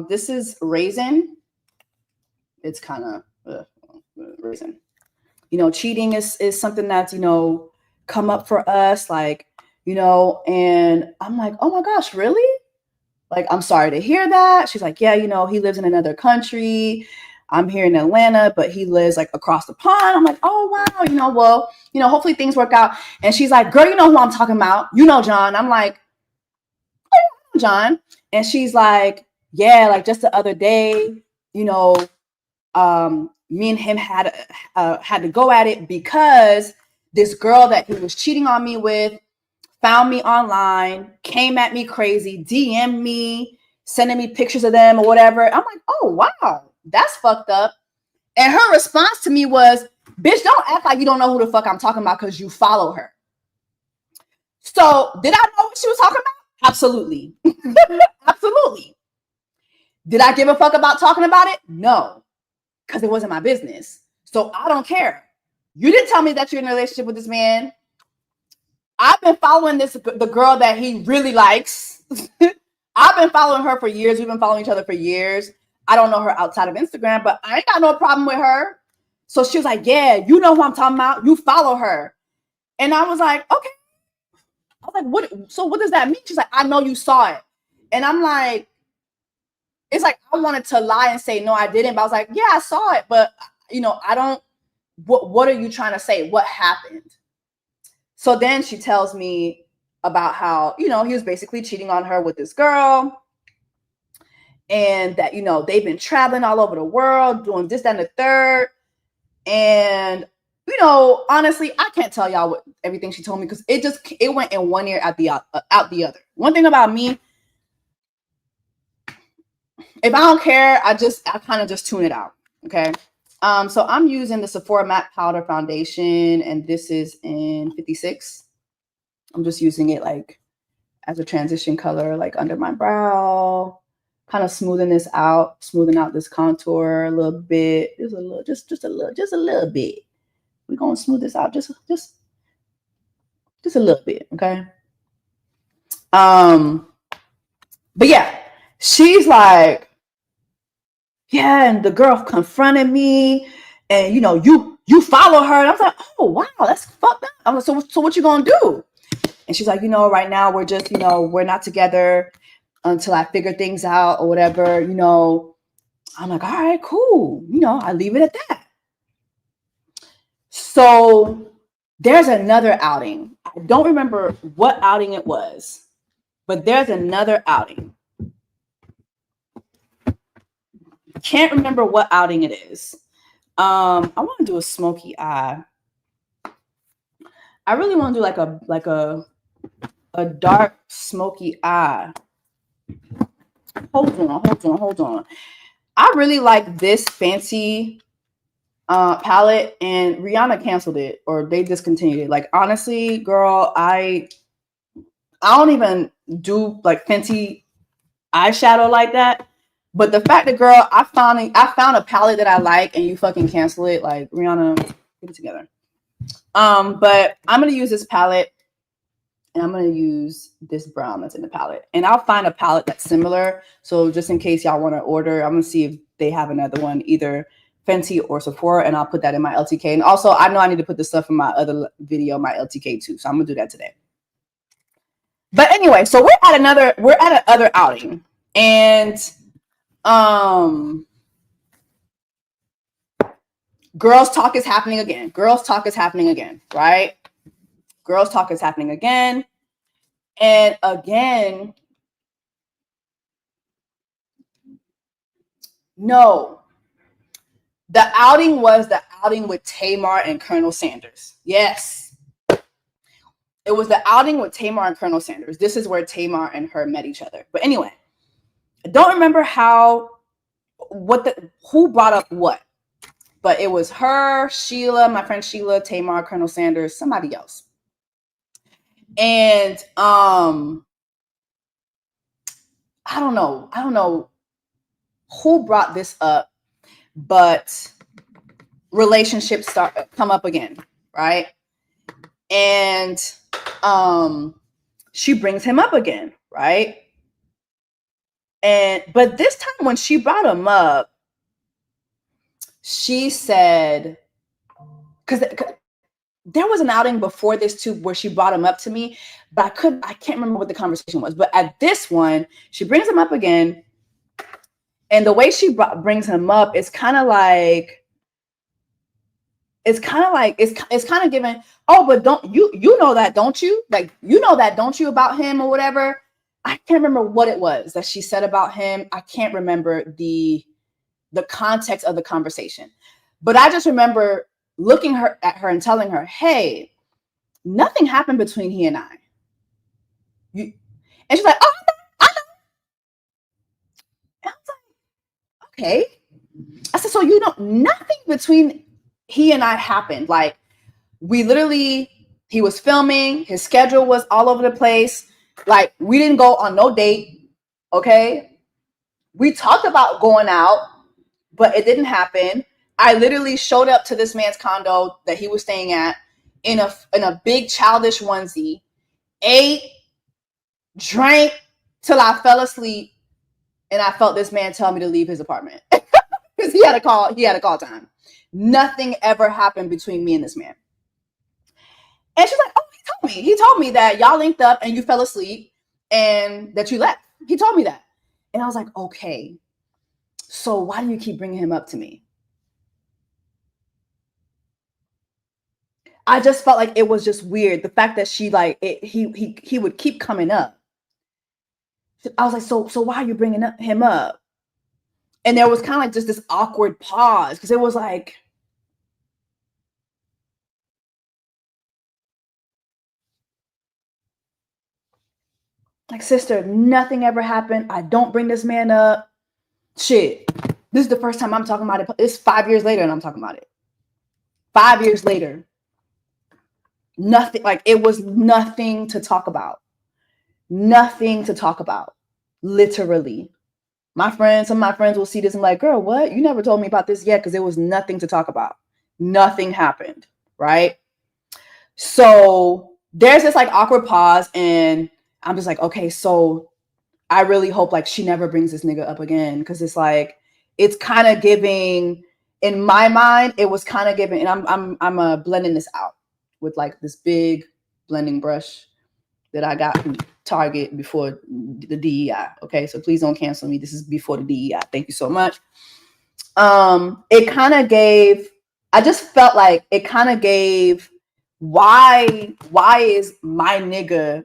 This is Raisin. It's kind of Raisin. You know, cheating is something that's, you know, come up for us, like, you know, and I'm like, oh my gosh, really? Like, I'm sorry to hear that. She's like, yeah, you know, he lives in another country. I'm here in Atlanta, but he lives like across the pond. I'm like, oh, wow. You know, well, you know, hopefully things work out. And she's like, girl, you know who I'm talking about. You know, John. I'm like, oh, I know John. And she's like, yeah, like just the other day, you know, me and him had to go at it because this girl that he was cheating on me with found me online, came at me crazy, DM'd me, sending me pictures of them or whatever. I'm like, oh, wow, that's fucked up. And her response to me was, bitch, don't act like you don't know who the fuck I'm talking about because you follow her. So did I know what she was talking about? Absolutely. Absolutely. Did I give a fuck about talking about it? No, because it wasn't my business. So I don't care. You didn't tell me that you're in a relationship with this man. I've been following the girl that he really likes. I've been following her for years. We've been following each other for years. I don't know her outside of Instagram, but I ain't got no problem with her. So she was like, yeah, you know who I'm talking about. You follow her. And I was like, okay. I was like, what? So what does that mean? She's like, I know you saw it. And I'm like, it's like, I wanted to lie and say, no, I didn't. But I was like, yeah, I saw it. But, you know, I don't, what are you trying to say? What happened? So then she tells me about how, you know, he was basically cheating on her with this girl and that, you know, they've been traveling all over the world, doing this, that, and the third. And, you know, honestly, I can't tell y'all what everything she told me because it went in one ear out the other. One thing about me, if I don't care, I kind of just tune it out. Okay. So I'm using the Sephora Matte Powder Foundation, and this is in 56. I'm just using it like as a transition color, like under my brow, kind of smoothing out this contour a little bit, just a little bit. We're gonna smooth this out just a little bit, okay? But yeah, she's like, yeah, and the girl confronted me, and you know, you follow her. And I was like, oh wow, that's fucked up. I'm like, so what you gonna do? And she's like, you know, right now we're just, you know, we're not together until I figure things out or whatever, you know. I'm like, all right, cool. You know, I leave it at that. So there's another outing. I don't remember what outing it was, but there's another outing. Can't remember what outing it is. I want to do a smoky eye. I really want to do like a dark smoky eye. Hold on. I really like this fancy palette, and Rihanna canceled it or they discontinued it. Like, honestly, girl, I don't even do like fancy eyeshadow like that. But the fact that, girl, I found a palette that I like and you fucking cancel it, like, Rihanna, get it together. But I'm gonna use this palette and I'm gonna use this brown that's in the palette, and I'll find a palette that's similar. So just in case y'all want to order, I'm gonna see if they have another one, either Fenty or Sephora, and I'll put that in my LTK. And also, I know I need to put the stuff in my other video, my LTK too. So I'm gonna do that today. But anyway, so we're at another outing, and girls talk is happening again. Girls talk is happening again, right? Girls talk is happening again. And again, no. The outing was the outing with Tamar and Colonel Sanders. Yes. It was the outing with Tamar and Colonel Sanders. This is where Tamar and her met each other. But anyway, I don't remember who brought up what. But it was her, Sheila, my friend Sheila, Tamar, Colonel Sanders, somebody else. And I don't know who brought this up, but relationships come up again, right? And she brings him up again, right? But this time when she brought him up, she said, because there was an outing before this too where she brought him up to me, but I can't remember what the conversation was. But at this one, she brings him up again, and the way she brings him up is kind of like it's kind of giving, oh, but don't you know that, don't you? Like, you know that, don't you, about him or whatever. I can't remember what it was that she said about him. I can't remember the context of the conversation, but I just remember looking at her and telling her, hey, nothing happened between he and I. And she's like, oh, I know. And I was like, okay. I said, so you know, nothing between he and I happened. Like, he was filming, his schedule was all over the place. Like, we didn't go on no date. Okay. We talked about going out, but it didn't happen. I literally showed up to this man's condo that he was staying at in a big childish onesie, ate, drank till I fell asleep, and I felt this man tell me to leave his apartment because he had a call time. Nothing ever happened between me and this man. And she's like, oh, he told me that y'all linked up and you fell asleep and that you left. He told me that. And I was like, okay, so why do you keep bringing him up to me? I just felt like it was just weird. The fact that she he would keep coming up. I was like, so why are you bringing him up? And there was kind of like just this awkward pause because it was like, sister, nothing ever happened. I don't bring this man up. Shit. This is the first time I'm talking about it. It's 5 years later and I'm talking about it. 5 years later. Nothing, like, it was nothing to talk about. Nothing to talk about. Literally. Some of my friends will see this and like, girl, what? You never told me about this yet, because there was nothing to talk about. Nothing happened, right? So there's this like awkward pause, and I'm just like, okay, so I really hope like she never brings this nigga up again, because it's like, it's kind of giving, in my mind, it was kind of giving, and I'm blending this out with like this big blending brush that I got from Target before the DEI. Okay, so please don't cancel me. This is before the DEI. Thank you so much. It kind of gave, I just felt like it kind of gave, why is my nigga,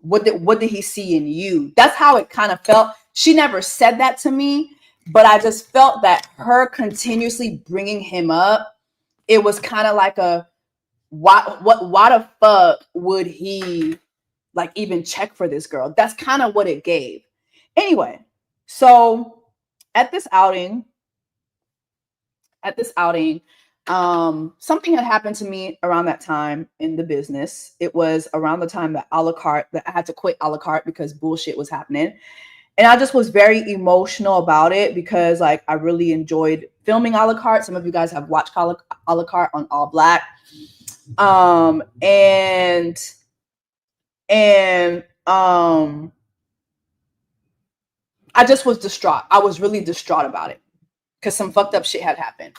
what did he see in you? That's how it kind of felt. She never said that to me, but I just felt that her continuously bringing him up, it was kind of like a, why the fuck would he like even check for this girl? That's kind of what it gave. Anyway, so at this outing, something had happened to me around that time in the business. It was around the time that I had to quit a la carte because bullshit was happening. And I just was very emotional about it because like I really enjoyed filming a la carte. Some of you guys have watched a la carte on All Black. And I just was distraught. I was really distraught about it because some fucked up shit had happened.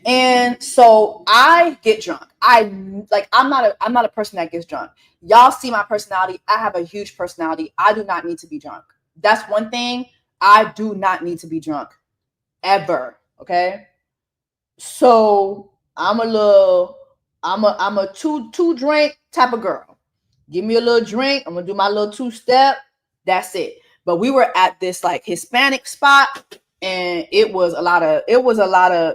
And so I get drunk. I'm not a person that gets drunk. Y'all see my personality. I have a huge personality. I do not need to be drunk. That's one thing. I do not need to be drunk ever. Okay. So I'm a two drink type of girl. Give me a little drink. I'm gonna do my little 2-step. That's it. But we were at this like Hispanic spot, and it was a lot of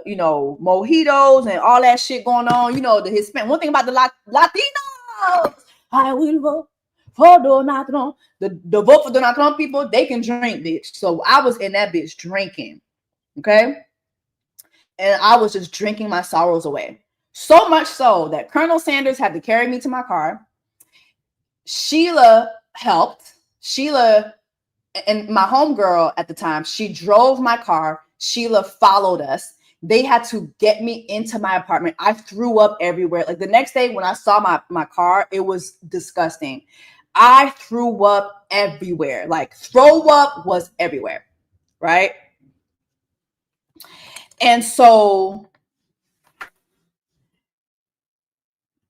mojitos and all that shit going on. The Hispanic. One thing about the Latinos, I will vote for Donald Trump. The vote for Donald Trump people, they can drink, bitch. So I was in that bitch drinking. Okay. And I was just drinking my sorrows away. So much so that Colonel Sanders had to carry me to my car. Sheila helped. Sheila and my homegirl at the time, she drove my car. Sheila followed us. They had to get me into my apartment. I threw up everywhere. Like the next day when I saw my car, it was disgusting. I threw up everywhere. Like throw up was everywhere, right? And so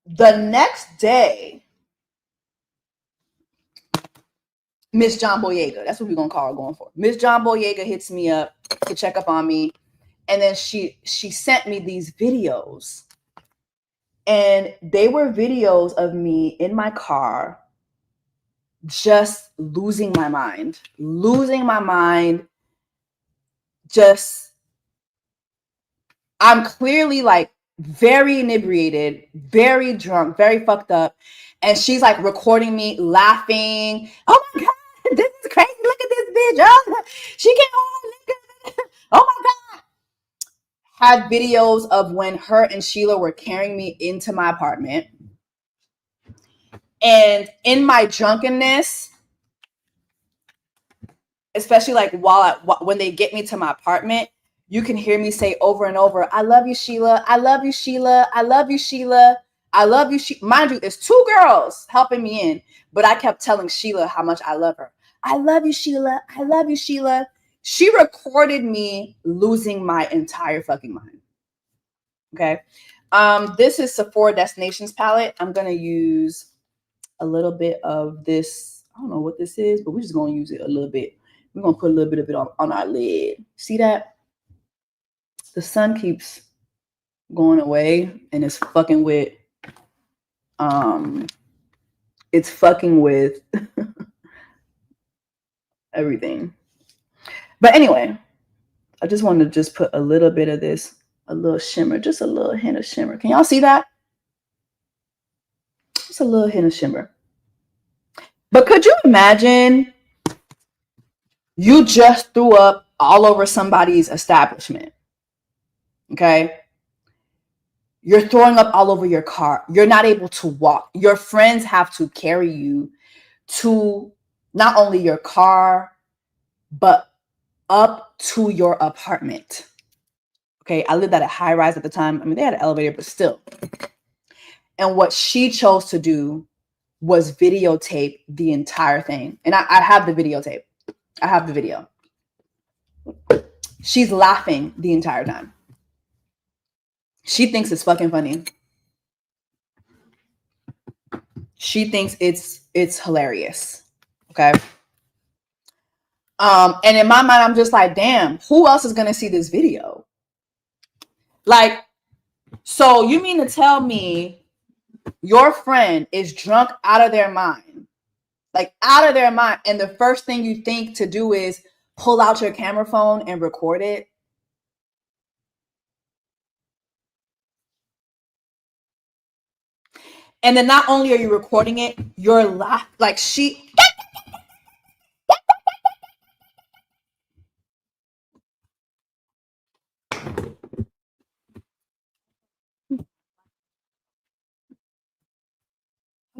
the next day, Miss John Boyega, that's what we're gonna call her going for. Miss John Boyega hits me up to check up on me, and then she sent me these videos, and they were videos of me in my car, just losing my mind. Just, I'm clearly like very inebriated, very drunk, very fucked up, and she's like recording me laughing. Oh my god, this is crazy! Look at this bitch! Oh, she can't hold liquor. Oh my god! Had videos of when her and Sheila were carrying me into my apartment, and in my drunkenness, especially like when they get me to my apartment, you can hear me say over and over, "I love you, Sheila. I love you, Sheila. I love you, Sheila. I love you." Mind you, it's 2 girls helping me in, but I kept telling Sheila how much I love her. I love you, Sheila. I love you, Sheila. She recorded me losing my entire fucking mind. Okay. This is Sephora Destinations palette. I'm gonna use a little bit of this. I don't know what this is, but we're just gonna use it a little bit. We're gonna put a little bit of it on our lid. See that? The sun keeps going away, and it's fucking with everything. But anyway, I just wanted to just put a little bit of this, a little shimmer, just a little hint of shimmer. Can y'all see that? Just a little hint of shimmer. But could you imagine you just threw up all over somebody's establishment? Okay. You're throwing up all over your car. You're not able to walk. Your friends have to carry you to not only your car, but up to your apartment. Okay. I lived at a high rise at the time. I mean, they had an elevator, but still. And what she chose to do was videotape the entire thing. And I have the videotape. I have the video. She's laughing the entire time. She thinks it's fucking funny. She thinks it's hilarious. Okay. And in my mind, I'm just like, damn, who else is gonna see this video? Like, so you mean to tell me your friend is drunk out of their mind? Like out of their mind, and the first thing you think to do is pull out your camera phone and record it? And then not only are you recording it, you're laughing. Like she.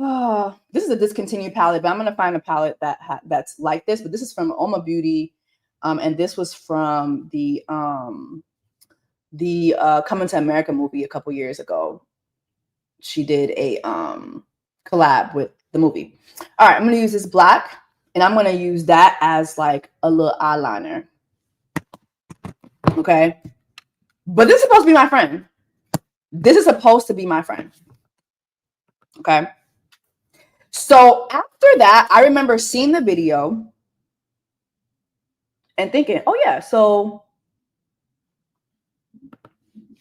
Oh, this is a discontinued palette, but I'm gonna find a palette that's like this. But this is from Oma Beauty, and this was from the Coming to America movie a couple years ago. She did a collab with the movie. All right, I'm gonna use this black, and I'm gonna use that as like a little eyeliner. Okay, But this is supposed to be my friend. This is supposed to be my friend. Okay. So after that, I remember seeing the video and thinking, oh yeah, so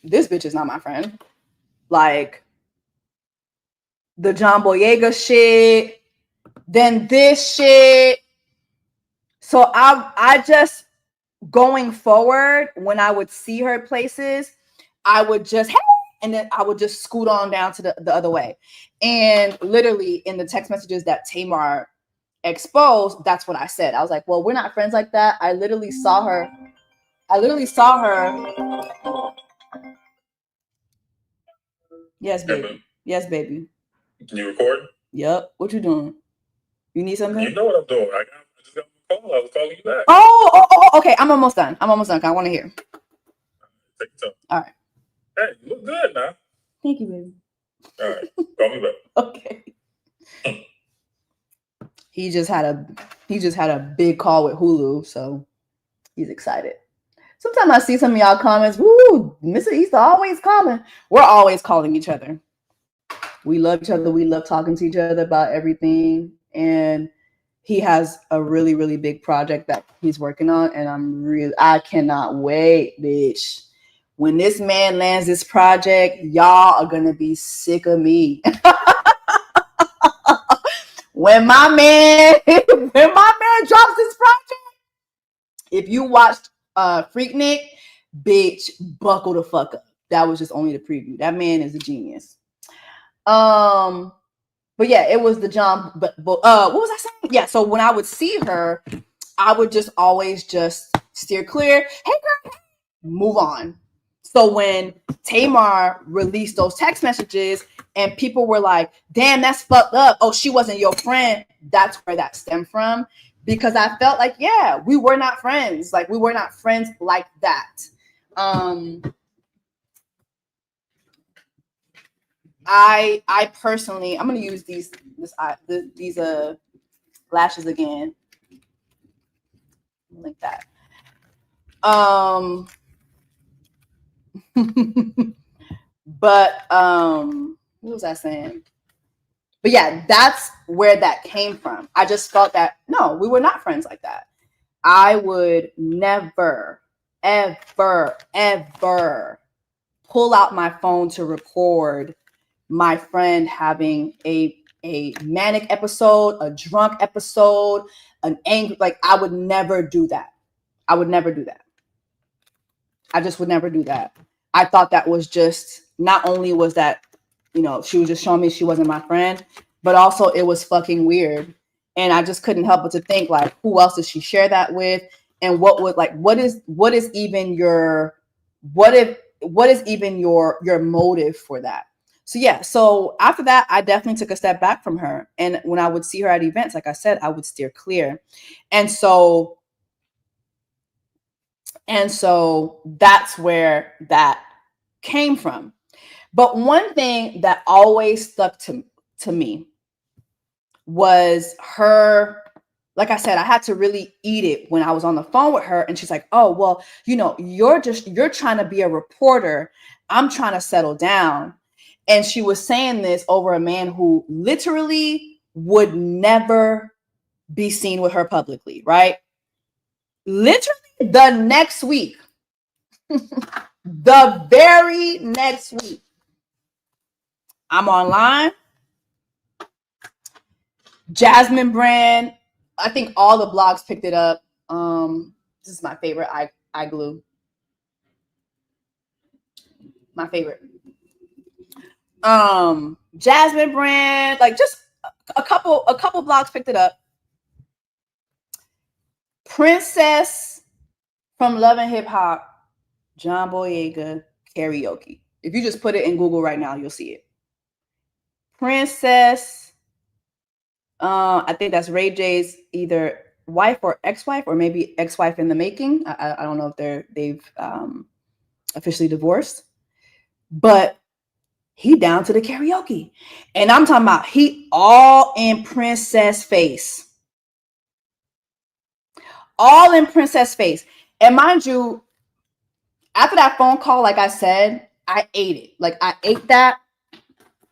this bitch is not my friend. Like the John Boyega shit, then this shit. So I just, going forward, when I would see her places, I would just, hey, and then I would just scoot on down to the other way. And literally in the text messages that Tamar exposed, that's what I said. I was like, well, we're not friends like that. I literally saw her. Yes, baby. Hey, yes, baby. can you record? Yep. What you doing? You need something? You know what I'm doing. I just got a call. I was calling you back. Oh, okay. I'm almost done. I want to hear. Take your time. All right. Hey, you look good now. Thank you, baby. All right. Call me back. Okay. He just had a big call with Hulu, so he's excited. Sometimes I see some of y'all comments. Woo, Mr. Easter always calling. We're always calling each other. We love each other. We love talking to each other about everything. And he has a really, really big project that he's working on. And I cannot wait, bitch. When this man lands this project, y'all are gonna be sick of me. when my man drops this project, if you watched Freaknik, bitch, buckle the fuck up. That was just only the preview. That man is a genius. But yeah, it was the John. But what was I saying? Yeah, so when I would see her, I would just always just steer clear. Hey, girl, move on. So when Tamar released those text messages and people were like, damn, that's fucked up. Oh, she wasn't your friend. That's where that stemmed from. Because I felt like, yeah, we were not friends. Like, we were not friends like that. I personally, I'm going to use these lashes again. Like that. But what was I saying? But yeah, that's where that came from. I just felt that no, we were not friends like that. I would never, ever, ever pull out my phone to record my friend having a manic episode, a drunk episode, an angry, like I would never do that. I would never do that. I just would never do that. I thought that was just, not only was that, you know, she was just showing me she wasn't my friend, but also it was fucking weird. And I just couldn't help but to think, like, who else did she share that with? And what is even your motive for that? So yeah, so after that, I definitely took a step back from her. And when I would see her at events, like I said, I would steer clear. And so that's where that came from. But one thing that always stuck to me was her, like I said, I had to really eat it when I was on the phone with her. And she's like, oh, well, you know, you're trying to be a reporter. I'm trying to settle down. And she was saying this over a man who literally would never be seen with her publicly, right? Literally the next week, the very next week, I'm online. Jasmine brand, I think all the blogs picked it up. This is my favorite eye glue. My favorite. Jasmine brand, like just a couple blogs picked it up. Princess from Love and Hip Hop, John Boyega karaoke. If you just put it in Google right now, you'll see it. Princess, I think that's Ray J's either wife or ex-wife, or maybe ex-wife in the making. I don't know if they've officially divorced, but he down to the karaoke. And I'm talking about he all in Princess face. All in Princess face. And mind you, After that phone call, like I said, I ate it. Like I ate that.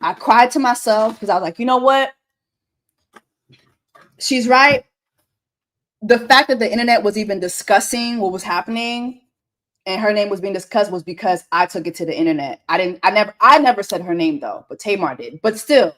I cried to myself because I was like, you know what? She's right. The fact that the internet was even discussing what was happening and her name was being discussed was because I took it to the internet. I never said her name though, but Tamar did. But still,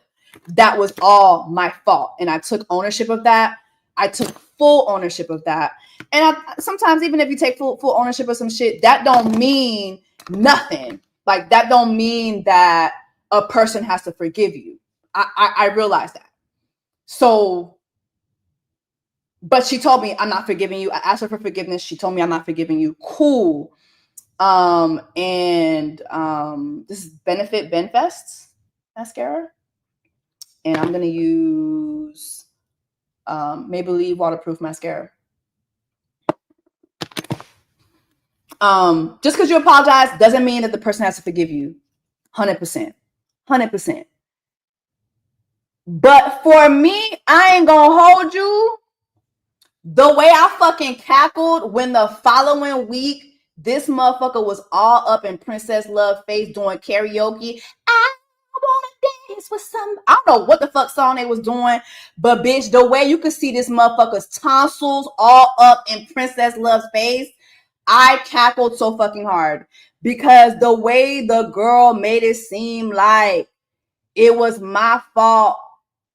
that was all my fault. And I took ownership of that. I took full ownership of that. And sometimes even if you take full ownership of some shit, that don't mean nothing. Like that don't mean that a person has to forgive you. I realize that. So, but she told me I'm not forgiving you. I asked her for forgiveness. She told me I'm not forgiving you. Cool. This is Benefit Benfest mascara. And I'm gonna use Maybelline waterproof mascara. Just because you apologize doesn't mean that the person has to forgive you. 100%. 100%. But for me, I ain't gonna hold you. The way I fucking cackled when the following week this motherfucker was all up in Princess Love face doing karaoke. I wanna dance with some. I don't know what the fuck song they was doing, but bitch, the way you could see this motherfucker's tonsils all up in Princess Love's face, I cackled so fucking hard because the way the girl made it seem like it was my fault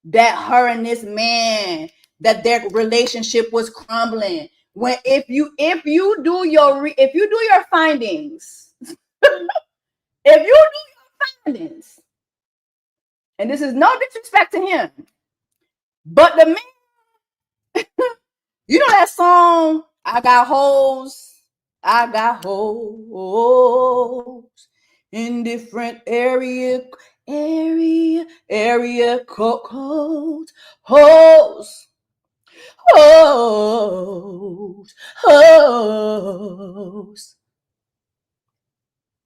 that her and this man, that their relationship was crumbling. When if you do your findings, if you do your findings, and this is no disrespect to him, but the man, you know that song, I got hoes in different area codes, hoes.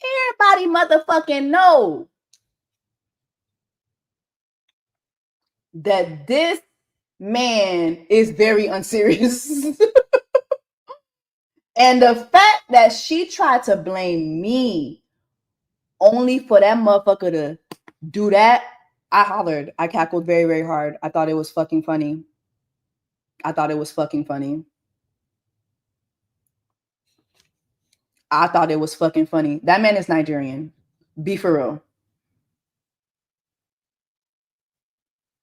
Everybody motherfucking know that this man is very unserious. And the fact that she tried to blame me only for that motherfucker to do that, I hollered. I cackled very, very hard. I thought it was fucking funny. I thought it was fucking funny. That man is Nigerian. Be for real.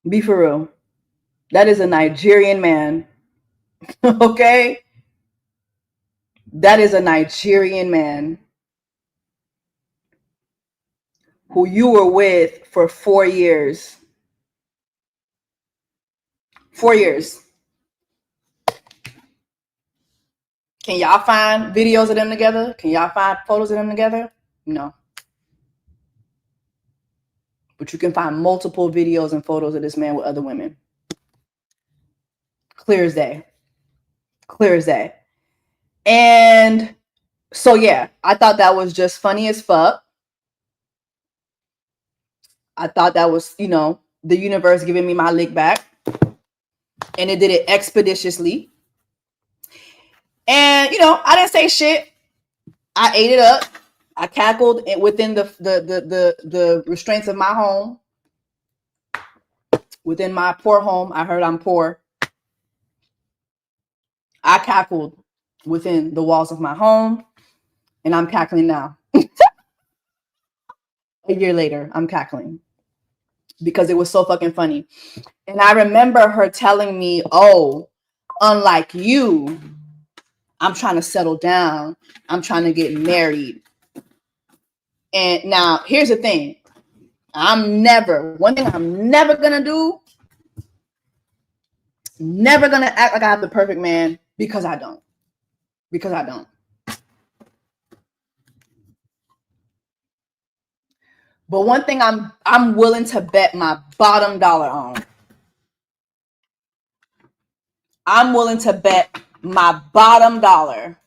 Be for real. That is a Nigerian man. Okay? That is a Nigerian man who you were with for 4 years. 4 years. Can y'all find videos of them together? Can y'all find photos of them together? No. But you can find multiple videos and photos of this man with other women. Clear as day. Clear as day. And so, yeah, I thought that was just funny as fuck. I thought that was, the universe giving me my lick back. And it did it expeditiously. And, I didn't say shit. I ate it up. I cackled within the restraints of my home. Within my poor home. I heard I'm poor. I cackled within the walls of my home. And I'm cackling now. A year later, I'm cackling. Because it was so fucking funny. And I remember her telling me, oh, unlike you, I'm trying to settle down. I'm trying to get married. And now, here's the thing. One thing I'm never going to do, never going to act like I have the perfect man because I don't. Because I don't. But one thing I'm willing to bet my bottom dollar on. I'm willing to bet my bottom dollar.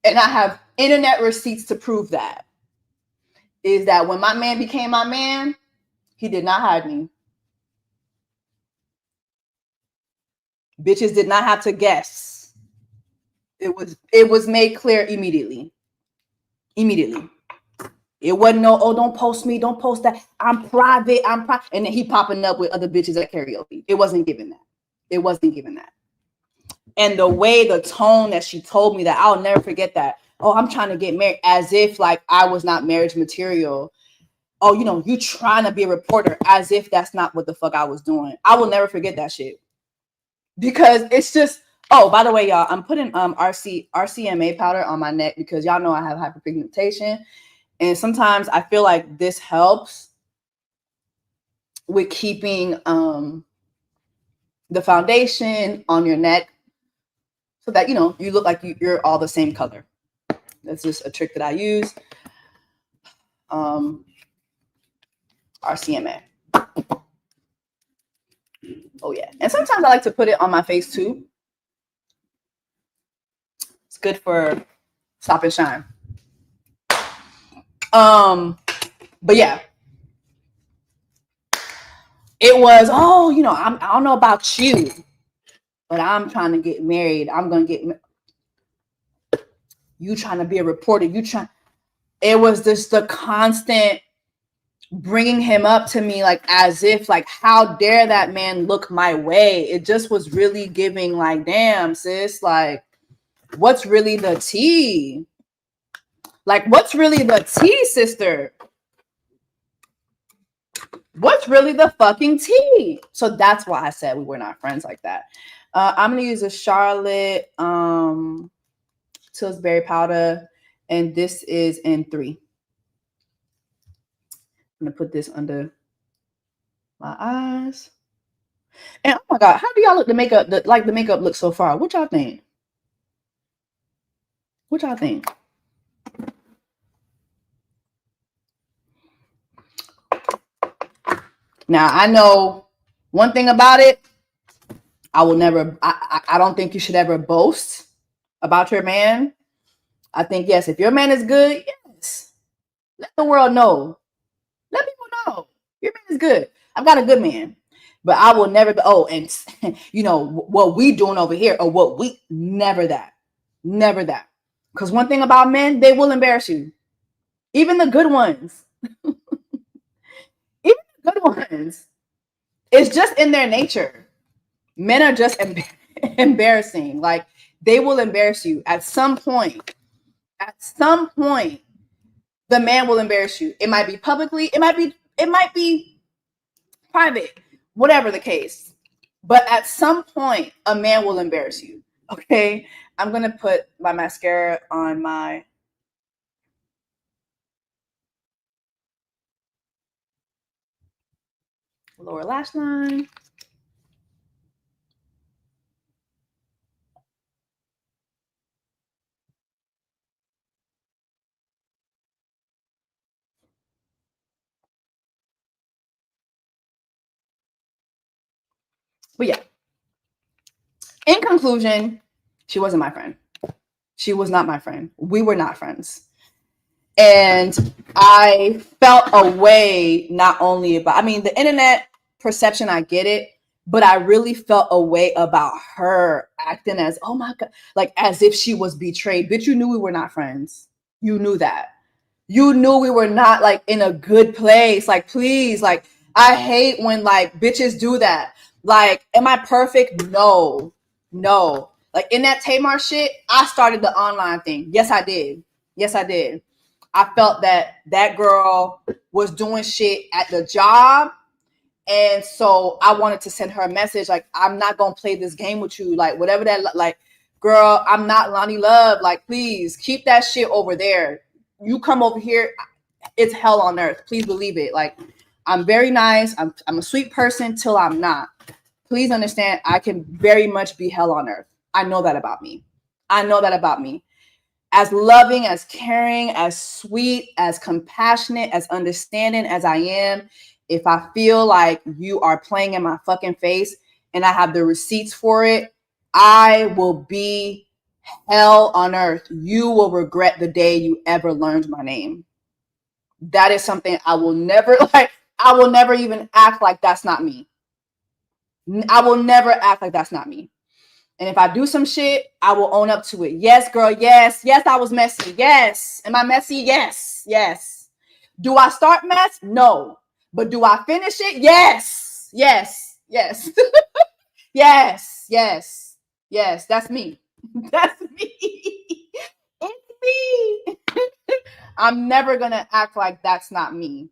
And I have internet receipts to prove that. Is that when my man became my man, he did not hide me. Bitches did not have to guess It was made clear immediately. Immediately. It wasn't no, oh, don't post me, don't post that. I'm private. And then he popping up with other bitches at karaoke. It wasn't given that. It wasn't given that. And the way, the tone that she told me that, I'll never forget that. Oh, I'm trying to get married, as if like I was not marriage material. Oh, you know, you trying to be a reporter, as if that's not what the fuck I was doing. I will never forget that shit. Because it's just, oh, by the way, y'all, I'm putting RCMA powder on my neck because y'all know I have hyperpigmentation. And sometimes I feel like this helps with keeping the foundation on your neck so that, you know, you look like you're all the same color. That's just a trick that I use. RCMA. Oh, yeah. And sometimes I like to put it on my face, too. It's good for stop and shine. But yeah, it was, oh, you know, I don't know about you, but I'm trying to get married. I'm going to get, you trying to be a reporter. It was just the constant bringing him up to me, like, as if, like, how dare that man look my way? It just was really giving, like, damn, sis, like, what's really the tea? Like, what's really the tea, sister? What's really the fucking tea? So that's why I said we were not friends like that. I'm gonna use a Charlotte Tillsbury powder, and this is in 3. I'm gonna put this under my eyes. And oh my god, how do y'all look the makeup? The makeup looks so far. What y'all think? What y'all think? Now I know one thing about it. I will never. I don't think you should ever boast about your man. I think yes, if your man is good, yes, let the world know. Let people know your man is good. I've got a good man, but I will never be. Oh, and you know what we doing over here, or what we never that. Because one thing about men, they will embarrass you, even the good ones. Even the good ones. It's just in their nature. Men are just embarrassing. Like they will embarrass you at some point. At some point, the man will embarrass you. It might be publicly. It might be private. Whatever the case. But at some point, a man will embarrass you. Okay, I'm gonna put my mascara on my lower lash line. But yeah, in conclusion, she wasn't my friend. She was not my friend. We were not friends. And I felt a way not only about, I mean, the internet perception, I get it, but I really felt a way about her acting as, oh my God, like as if she was betrayed. Bitch, you knew we were not friends. You knew that. You knew we were not like in a good place. Like, please, like, I hate when like bitches do that. Like, am I perfect? No. Like in that Tamar shit, I started the online thing. Yes, I did. I felt that that girl was doing shit at the job. And so I wanted to send her a message like, I'm not going to play this game with you. Like, whatever that, like, girl, I'm not Lonnie Love. Like, please keep that shit over there. You come over here, it's hell on earth. Please believe it. Like, I'm very nice. I'm a sweet person till I'm not. Please understand, I can very much be hell on earth. I know that about me. As loving, as caring, as sweet, as compassionate, as understanding as I am, if I feel like you are playing in my fucking face and I have the receipts for it, I will be hell on earth. You will regret the day you ever learned my name. That is something I will never even act like that's not me. I will never act like that's not me. And if I do some shit, I will own up to it. Yes, girl. Yes. Yes, I was messy. Yes. Am I messy? Yes. Yes. Do I start mess? No. But do I finish it? Yes. Yes. Yes. Yes. Yes. Yes. That's me. That's me. It's me. I'm never going to act like that's not me.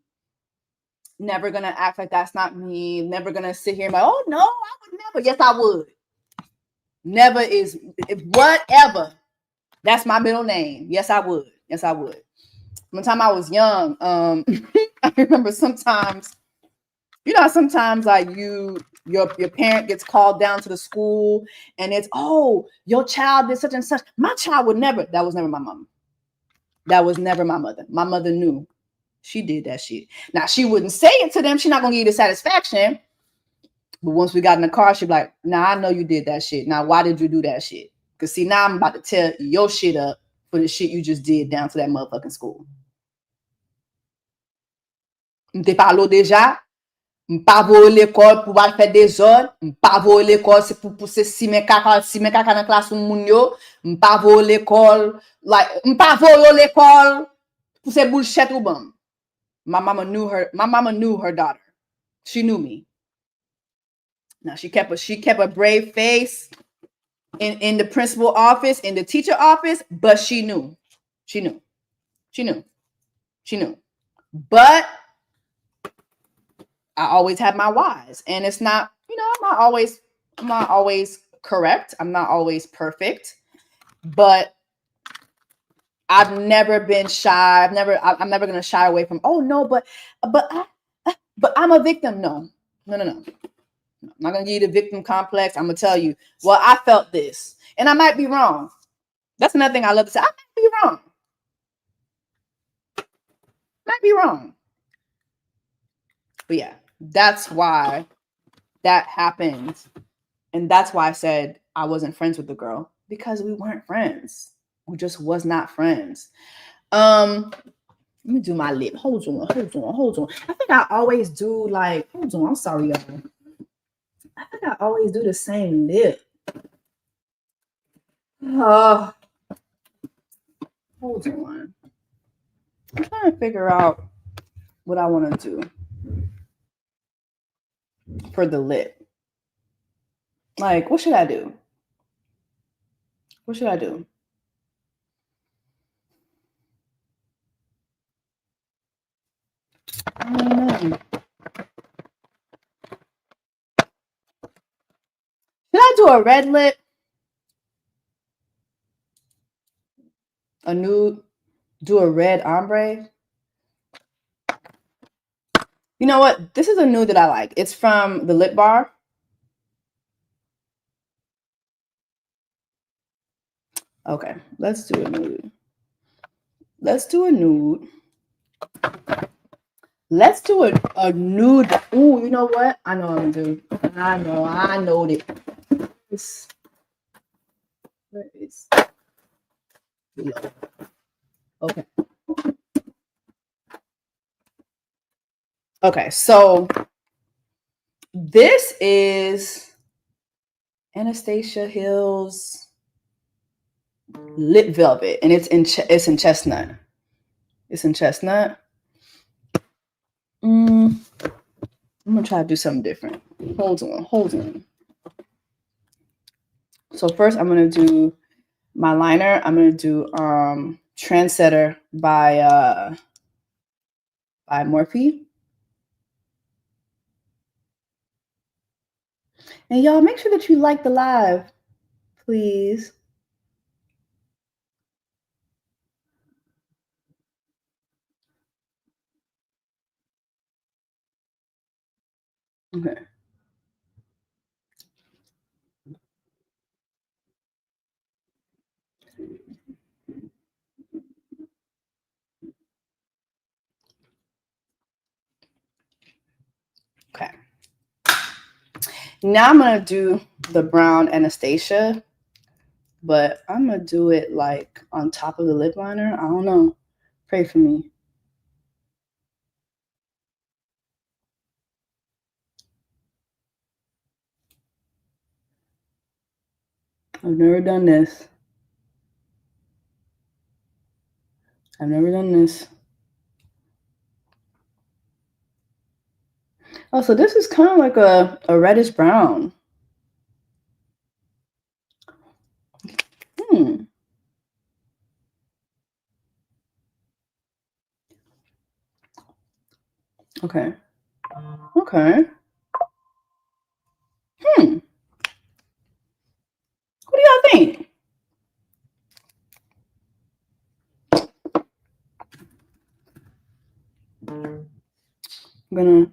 Never going to act like that's not me. Never going to sit here and be like, oh, no, I would never. Yes, I would. Never is whatever. That's my middle name. Yes, I would. Yes, I would. One time I was young, I remember sometimes, you know, sometimes like your parent gets called down to the school and it's, oh, your child did such and such. My child would never. That was never my mom. That was never my mother. My mother knew she did that shit. Now she wouldn't say it to them. She's not gonna give you the satisfaction. But once we got in the car, she'd be like, nah, I know you did that shit. Now, why did you do that shit? Because see, now I'm about to tear your shit up for the shit you just did down to that motherfucking school. M'te parlo déjà. M'pa vo l'école pour va faire des ordres. M'pa vo l'école c'est pour pousser si mes caca dans classe moun yo. M'pa vo l'école. Like, m'pa vo l'école pour ces bullshit ou bon. My mama knew her daughter. She knew me. Now she kept a brave face in the principal office, in the teacher office, but she knew. But I always had my whys, and it's not, you know, I'm not always correct. I'm not always perfect, but I've never been shy. I'm never going to shy away from, oh no, but I'm a victim. No. I'm not going to give you the victim complex. I'm going to tell you, well, I felt this. And I might be wrong. That's another thing I love to say. I might be wrong. Might be wrong. But yeah, that's why that happened. And that's why I said I wasn't friends with the girl. Because we weren't friends. We just was not friends. Let me do my lip. Hold on. I think I always do like, hold on. I'm sorry, y'all. I think I always do the same lip. Hold on. I'm trying to figure out what I want to do for the lip. Like, what should I do? What should I do? I don't know. Should I do a red lip? A nude? Do a red ombre? You know what? This is a nude that I like. It's from the Lip Bar. Okay, let's do a nude. Let's do a nude. Let's do a nude. Ooh, you know what? I know what I'm gonna do. I know it. Where is okay. Okay, so this is Anastasia Hill's Lip Velvet, and it's in chestnut. It's in chestnut. I'm gonna try to do something different. Hold on. So first, I'm gonna do my liner. I'm gonna do Trendsetter by Morphe. And y'all, make sure that you like the live, please. Okay. Okay. Now I'm gonna do the brown Anastasia, but I'm gonna do it like on top of the lip liner. I don't know. Pray for me. I've never done this. I've never done this. Oh, so this is kind of like a reddish brown. Okay. Okay. What do y'all think? I'm gonna.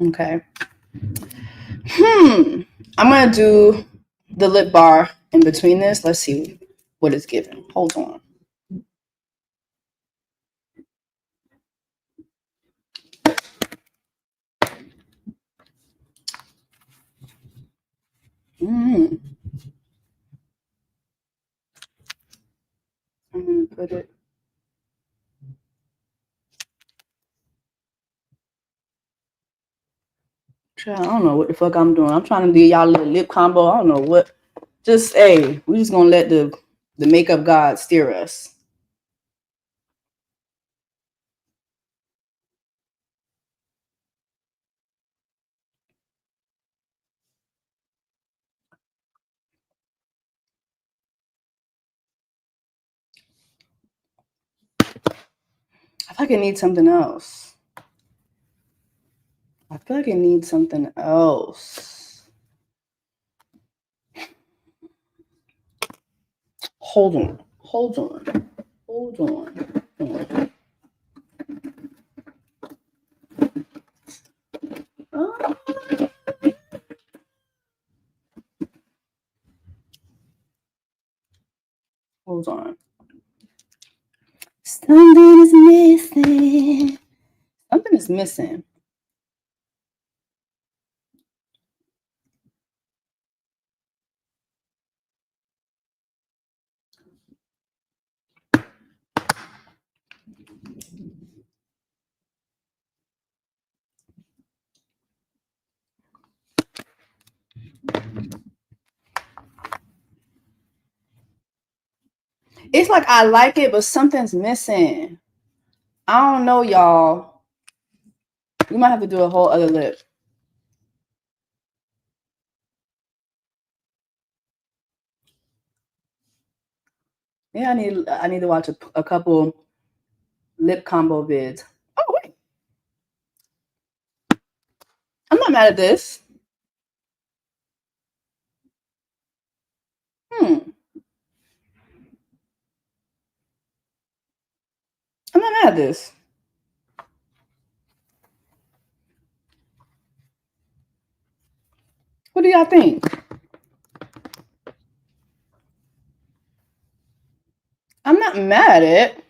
Okay. I'm gonna do the lip bar in between this. Let's see what it's given. Hold on. I'm gonna put it. I don't know what the fuck I'm doing. I'm trying to do y'all a little lip combo. I don't know what. Just hey, we just gonna let the makeup god steer us. I feel like it needs something else. I feel like it needs something else. Hold on. Hold on. Hold on. Oh. Hold on. Something is missing. Something is missing. It's like I like it, but something's missing. I don't know, y'all. We might have to do a whole other lip. Yeah, I need to watch a couple lip combo vids. Oh wait, I'm not mad at this. I'm not mad at this. What do y'all think? I'm not mad at it.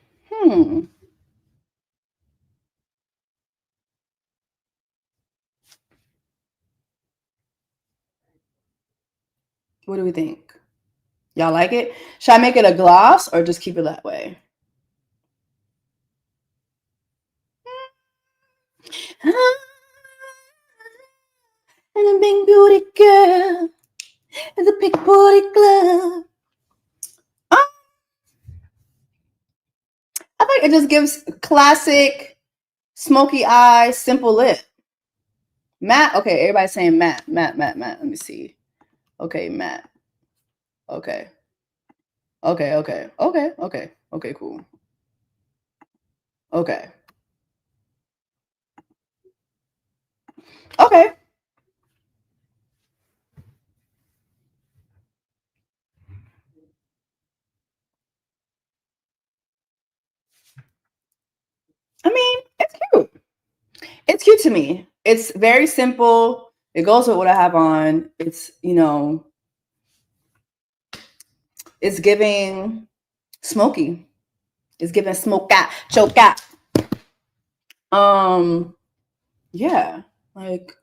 What do we think? Y'all like it? Should I make it a gloss or just keep it that way? And a big beauty girl is a big booty glove. I think it just gives classic smoky eye, simple lip. Matte. Okay, everybody's saying matte, matte, matte, matte. Let me see. Okay, matte. Okay. Okay, okay, okay, okay, okay, cool. Okay. Okay. I mean, it's cute. It's cute to me. It's very simple. It goes with what I have on. It's, it's giving smoky. It's giving smoke out, choke out. Yeah, like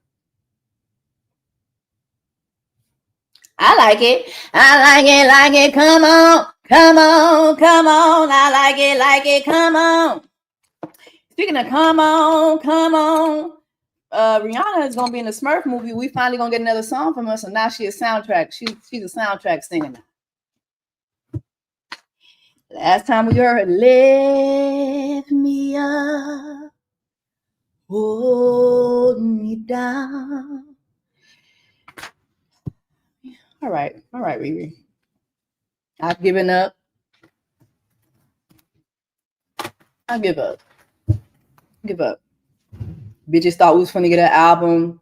I like it. Like it. Come on. I like it. Come on. Speaking of come on. Rihanna is gonna be in the Smurf movie. We finally gonna get another song from her. So now she's a soundtrack. She's a soundtrack singer now. Last time we heard "Lift Me Up, Hold Me Down." All right, Riri. I've given up. I give up. Bitches thought we was gonna get an album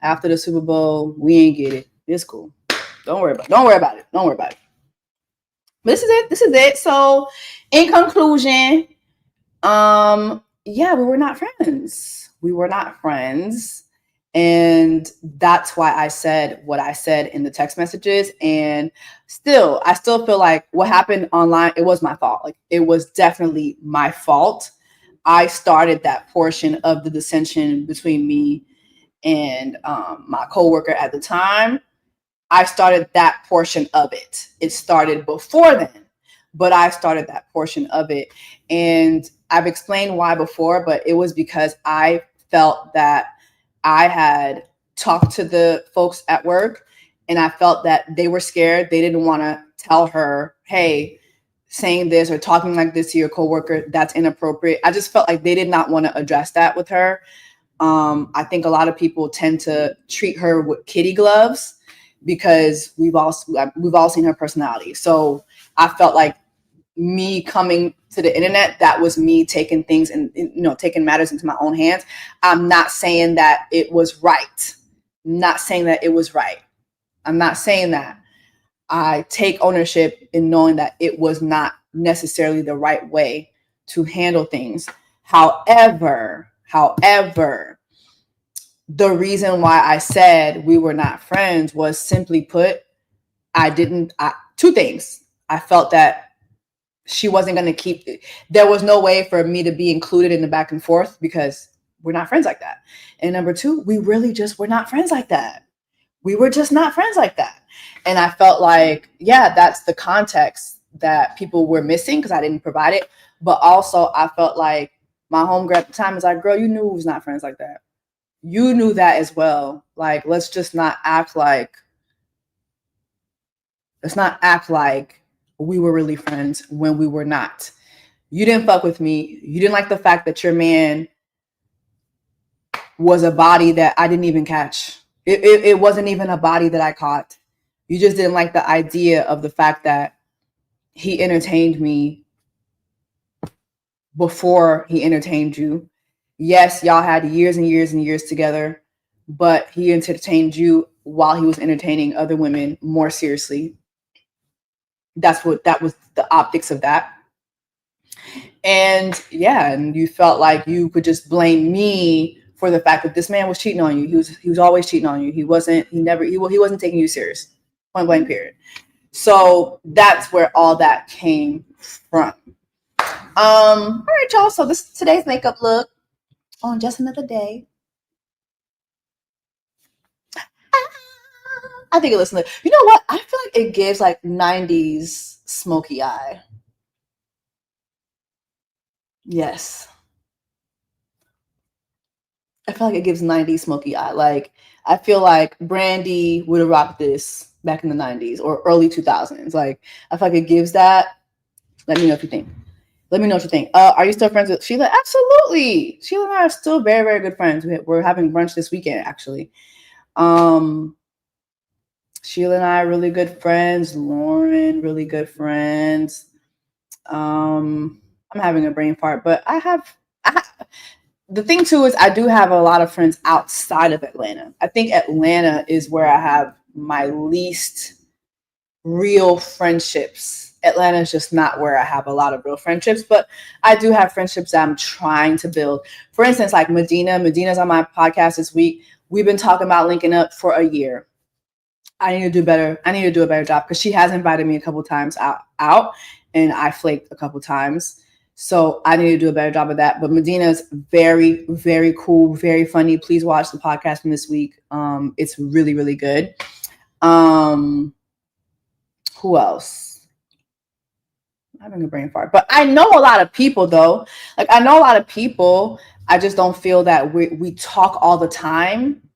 after the Super Bowl. We ain't get it. It's cool. Don't worry about it. But this is it. So, in conclusion, yeah, we were not friends. And that's why I said what I said in the text messages. And I still feel like what happened online, it was my fault. Like, it was definitely my fault. I started that portion of the dissension between me and my coworker at the time. I started that portion of it. It started before then, but I started that portion of it. And I've explained why before, but it was because I felt that I had talked to the folks at work and I felt that they were scared. They didn't want to tell her, hey, saying this or talking like this to your coworker, that's inappropriate. I just felt like they did not want to address that with her. I think a lot of people tend to treat her with kitty gloves because we've all seen her personality. So I felt like me coming to the internet, that was me taking things and taking matters into my own hands. I'm not saying that it was right. I'm not saying that. I take ownership in knowing that it was not necessarily the right way to handle things. However, the reason why I said we were not friends was simply put, two things. I felt that she wasn't going to there was no way for me to be included in the back and forth because we're not friends like that. And number two, we really just were not friends like that. We were just not friends like that. And I felt like, yeah, that's the context that people were missing because I didn't provide it. But also I felt like my homegirl at the time was like, girl, you knew we was not friends like that. You knew that as well. Like, let's not act like we were really friends when we were not. You didn't fuck with me. You didn't like the fact that your man was a body that I didn't even catch. It wasn't even a body that I caught. You just didn't like the idea of the fact that he entertained me before he entertained you. Yes, y'all had years and years and years together, but he entertained you while he was entertaining other women more seriously. That was the optics of that. And yeah, and you felt like you could just blame me for the fact that this man was cheating on you. He was always cheating on you. He wasn't taking you serious. Point blank, period. So that's where all that came from. All right, y'all. So this is today's makeup look on Just Another Day. I think it looks like, you know what? I feel like it gives like 90s Smokey eye. Yes. I feel like it gives 90s Smokey eye. Like, I feel like Brandy would have rocked this back in the 90s or early 2000s. Like, I feel like it gives that. Let me know what you think. Are you still friends with Sheila? Absolutely. Sheila and I are still very, very good friends. We're having brunch this weekend, actually. Sheila and I are really good friends. Lauren, really good friends. I'm having a brain fart, but I have the thing too is I do have a lot of friends outside of Atlanta. I think Atlanta is where I have my least real friendships. Atlanta is just not where I have a lot of real friendships, but I do have friendships that I'm trying to build. For instance, like Medina's on my podcast this week. We've been talking about linking up for a year. I need to do better. I need to do a better job because she has invited me a couple times out and I flaked a couple times. So I need to do a better job of that. But Medina's very, very cool, very funny. Please watch the podcast from this week. It's really, really good. Who else? I'm having a brain fart. But I know a lot of people though. Like I know a lot of people. I just don't feel that we talk all the time.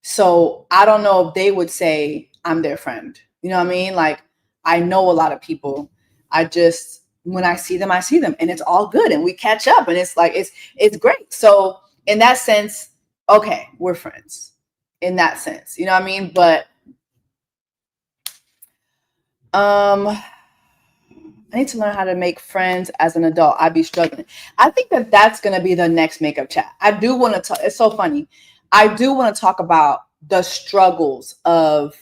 So I don't know if they would say I'm their friend. You know what I mean? Like I know a lot of people. When I see them, and it's all good and we catch up and it's like, it's great. So in that sense, okay, we're friends in that sense, you know what I mean? But, I need to learn how to make friends as an adult. I'd be struggling. I think that that's going to be the next makeup chat. I do want to talk. It's so funny. I do want to talk about the struggles of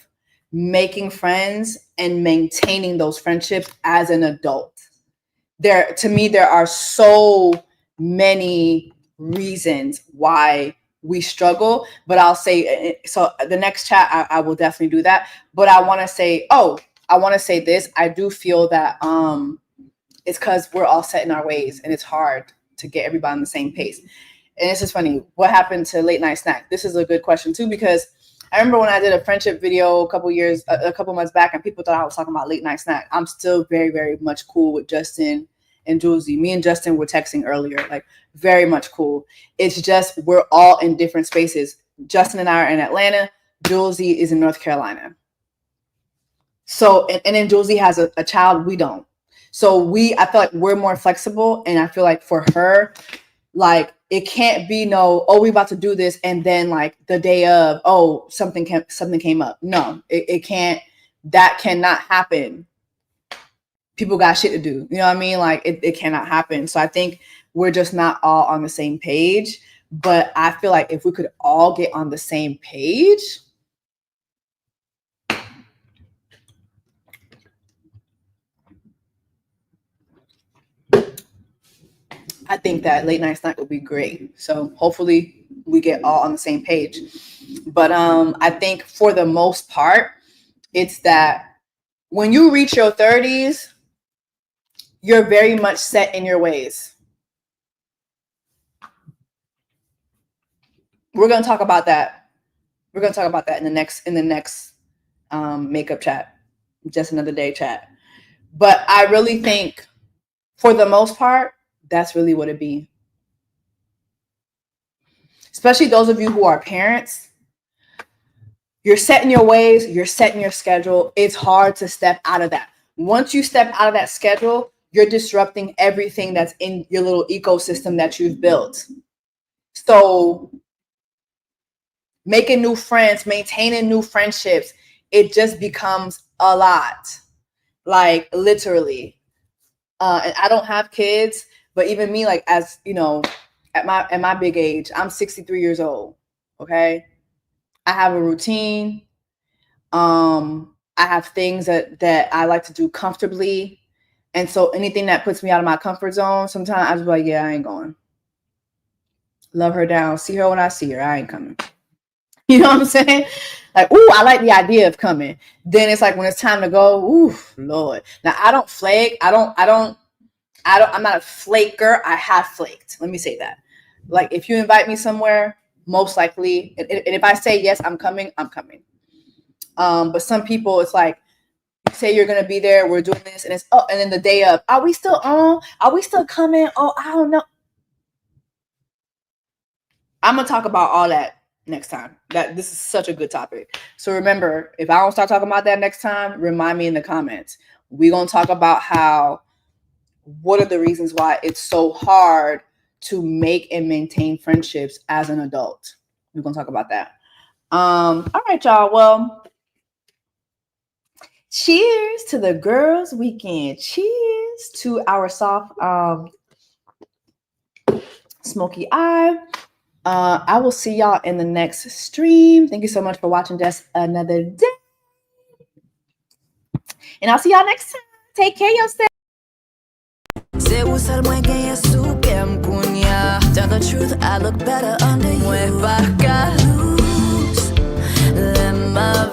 making friends and maintaining those friendships as an adult. To me, there are so many reasons why we struggle, but I'll say, so the next chat, I will definitely do that. But I want to say this. I do feel that it's because we're all set in our ways and it's hard to get everybody on the same pace. And it's just funny. What happened to late night snack? This is a good question too, because I remember when I did a friendship video a couple months back, and people thought I was talking about late night snack. I'm still very, very much cool with Justin and Julesy. Me and Justin were texting earlier, like very much cool. It's just we're all in different spaces. Justin and I are in Atlanta. Julesy is in North Carolina. So, and then Julesy has a child. We don't. So I feel like we're more flexible, and I feel like for her, like it can't be we about to do this, and then like the day of, something came up. No, it can't. That cannot happen. People got shit to do. You know what I mean? Like it cannot happen. So I think we're just not all on the same page. But I feel like if we could all get on the same page, I think that late night snack would be great. So hopefully we get all on the same page. But I think for the most part, it's that when you reach your 30s, you're very much set in your ways. We're going to talk about that. We're going to talk about that in the next makeup chat, just another day chat. But I really think for the most part, that's really what it be. Especially those of you who are parents, you're set in your ways, you're set in your schedule. It's hard to step out of that. Once you step out of that schedule, you're disrupting everything that's in your little ecosystem that you've built. So making new friends, maintaining new friendships, it just becomes a lot. Like literally. And I don't have kids, but even me, like as you know, at my big age, I'm 63 years old. Okay. I have a routine. I have things that I like to do comfortably. And so anything that puts me out of my comfort zone, sometimes I just be like, yeah, I ain't going. Love her down. See her when I see her. I ain't coming. You know what I'm saying? Like, ooh, I like the idea of coming. Then it's like when it's time to go, ooh, Lord. Now I don't flake. I'm not a flaker. I have flaked. Let me say that. Like if you invite me somewhere, most likely, and if I say yes, I'm coming, I'm coming. But some people, it's like, you say you're gonna be there, we're doing this, and it's and then the day of, are we still on? Are we still coming? Oh, I don't know. I'm gonna talk about all that next time. This is such a good topic. So remember, if I don't start talking about that next time, remind me in the comments. We're gonna talk about what are the reasons why it's so hard to make and maintain friendships as an adult. We're gonna talk about that. All right, y'all. Well, cheers to the girls' weekend. Cheers to our soft smoky eye. I will see y'all in the next stream. Thank you so much for watching just another day. And I'll see y'all next time. Take care of yourself. Tell the truth, I look better under you. Mueva, loose, let my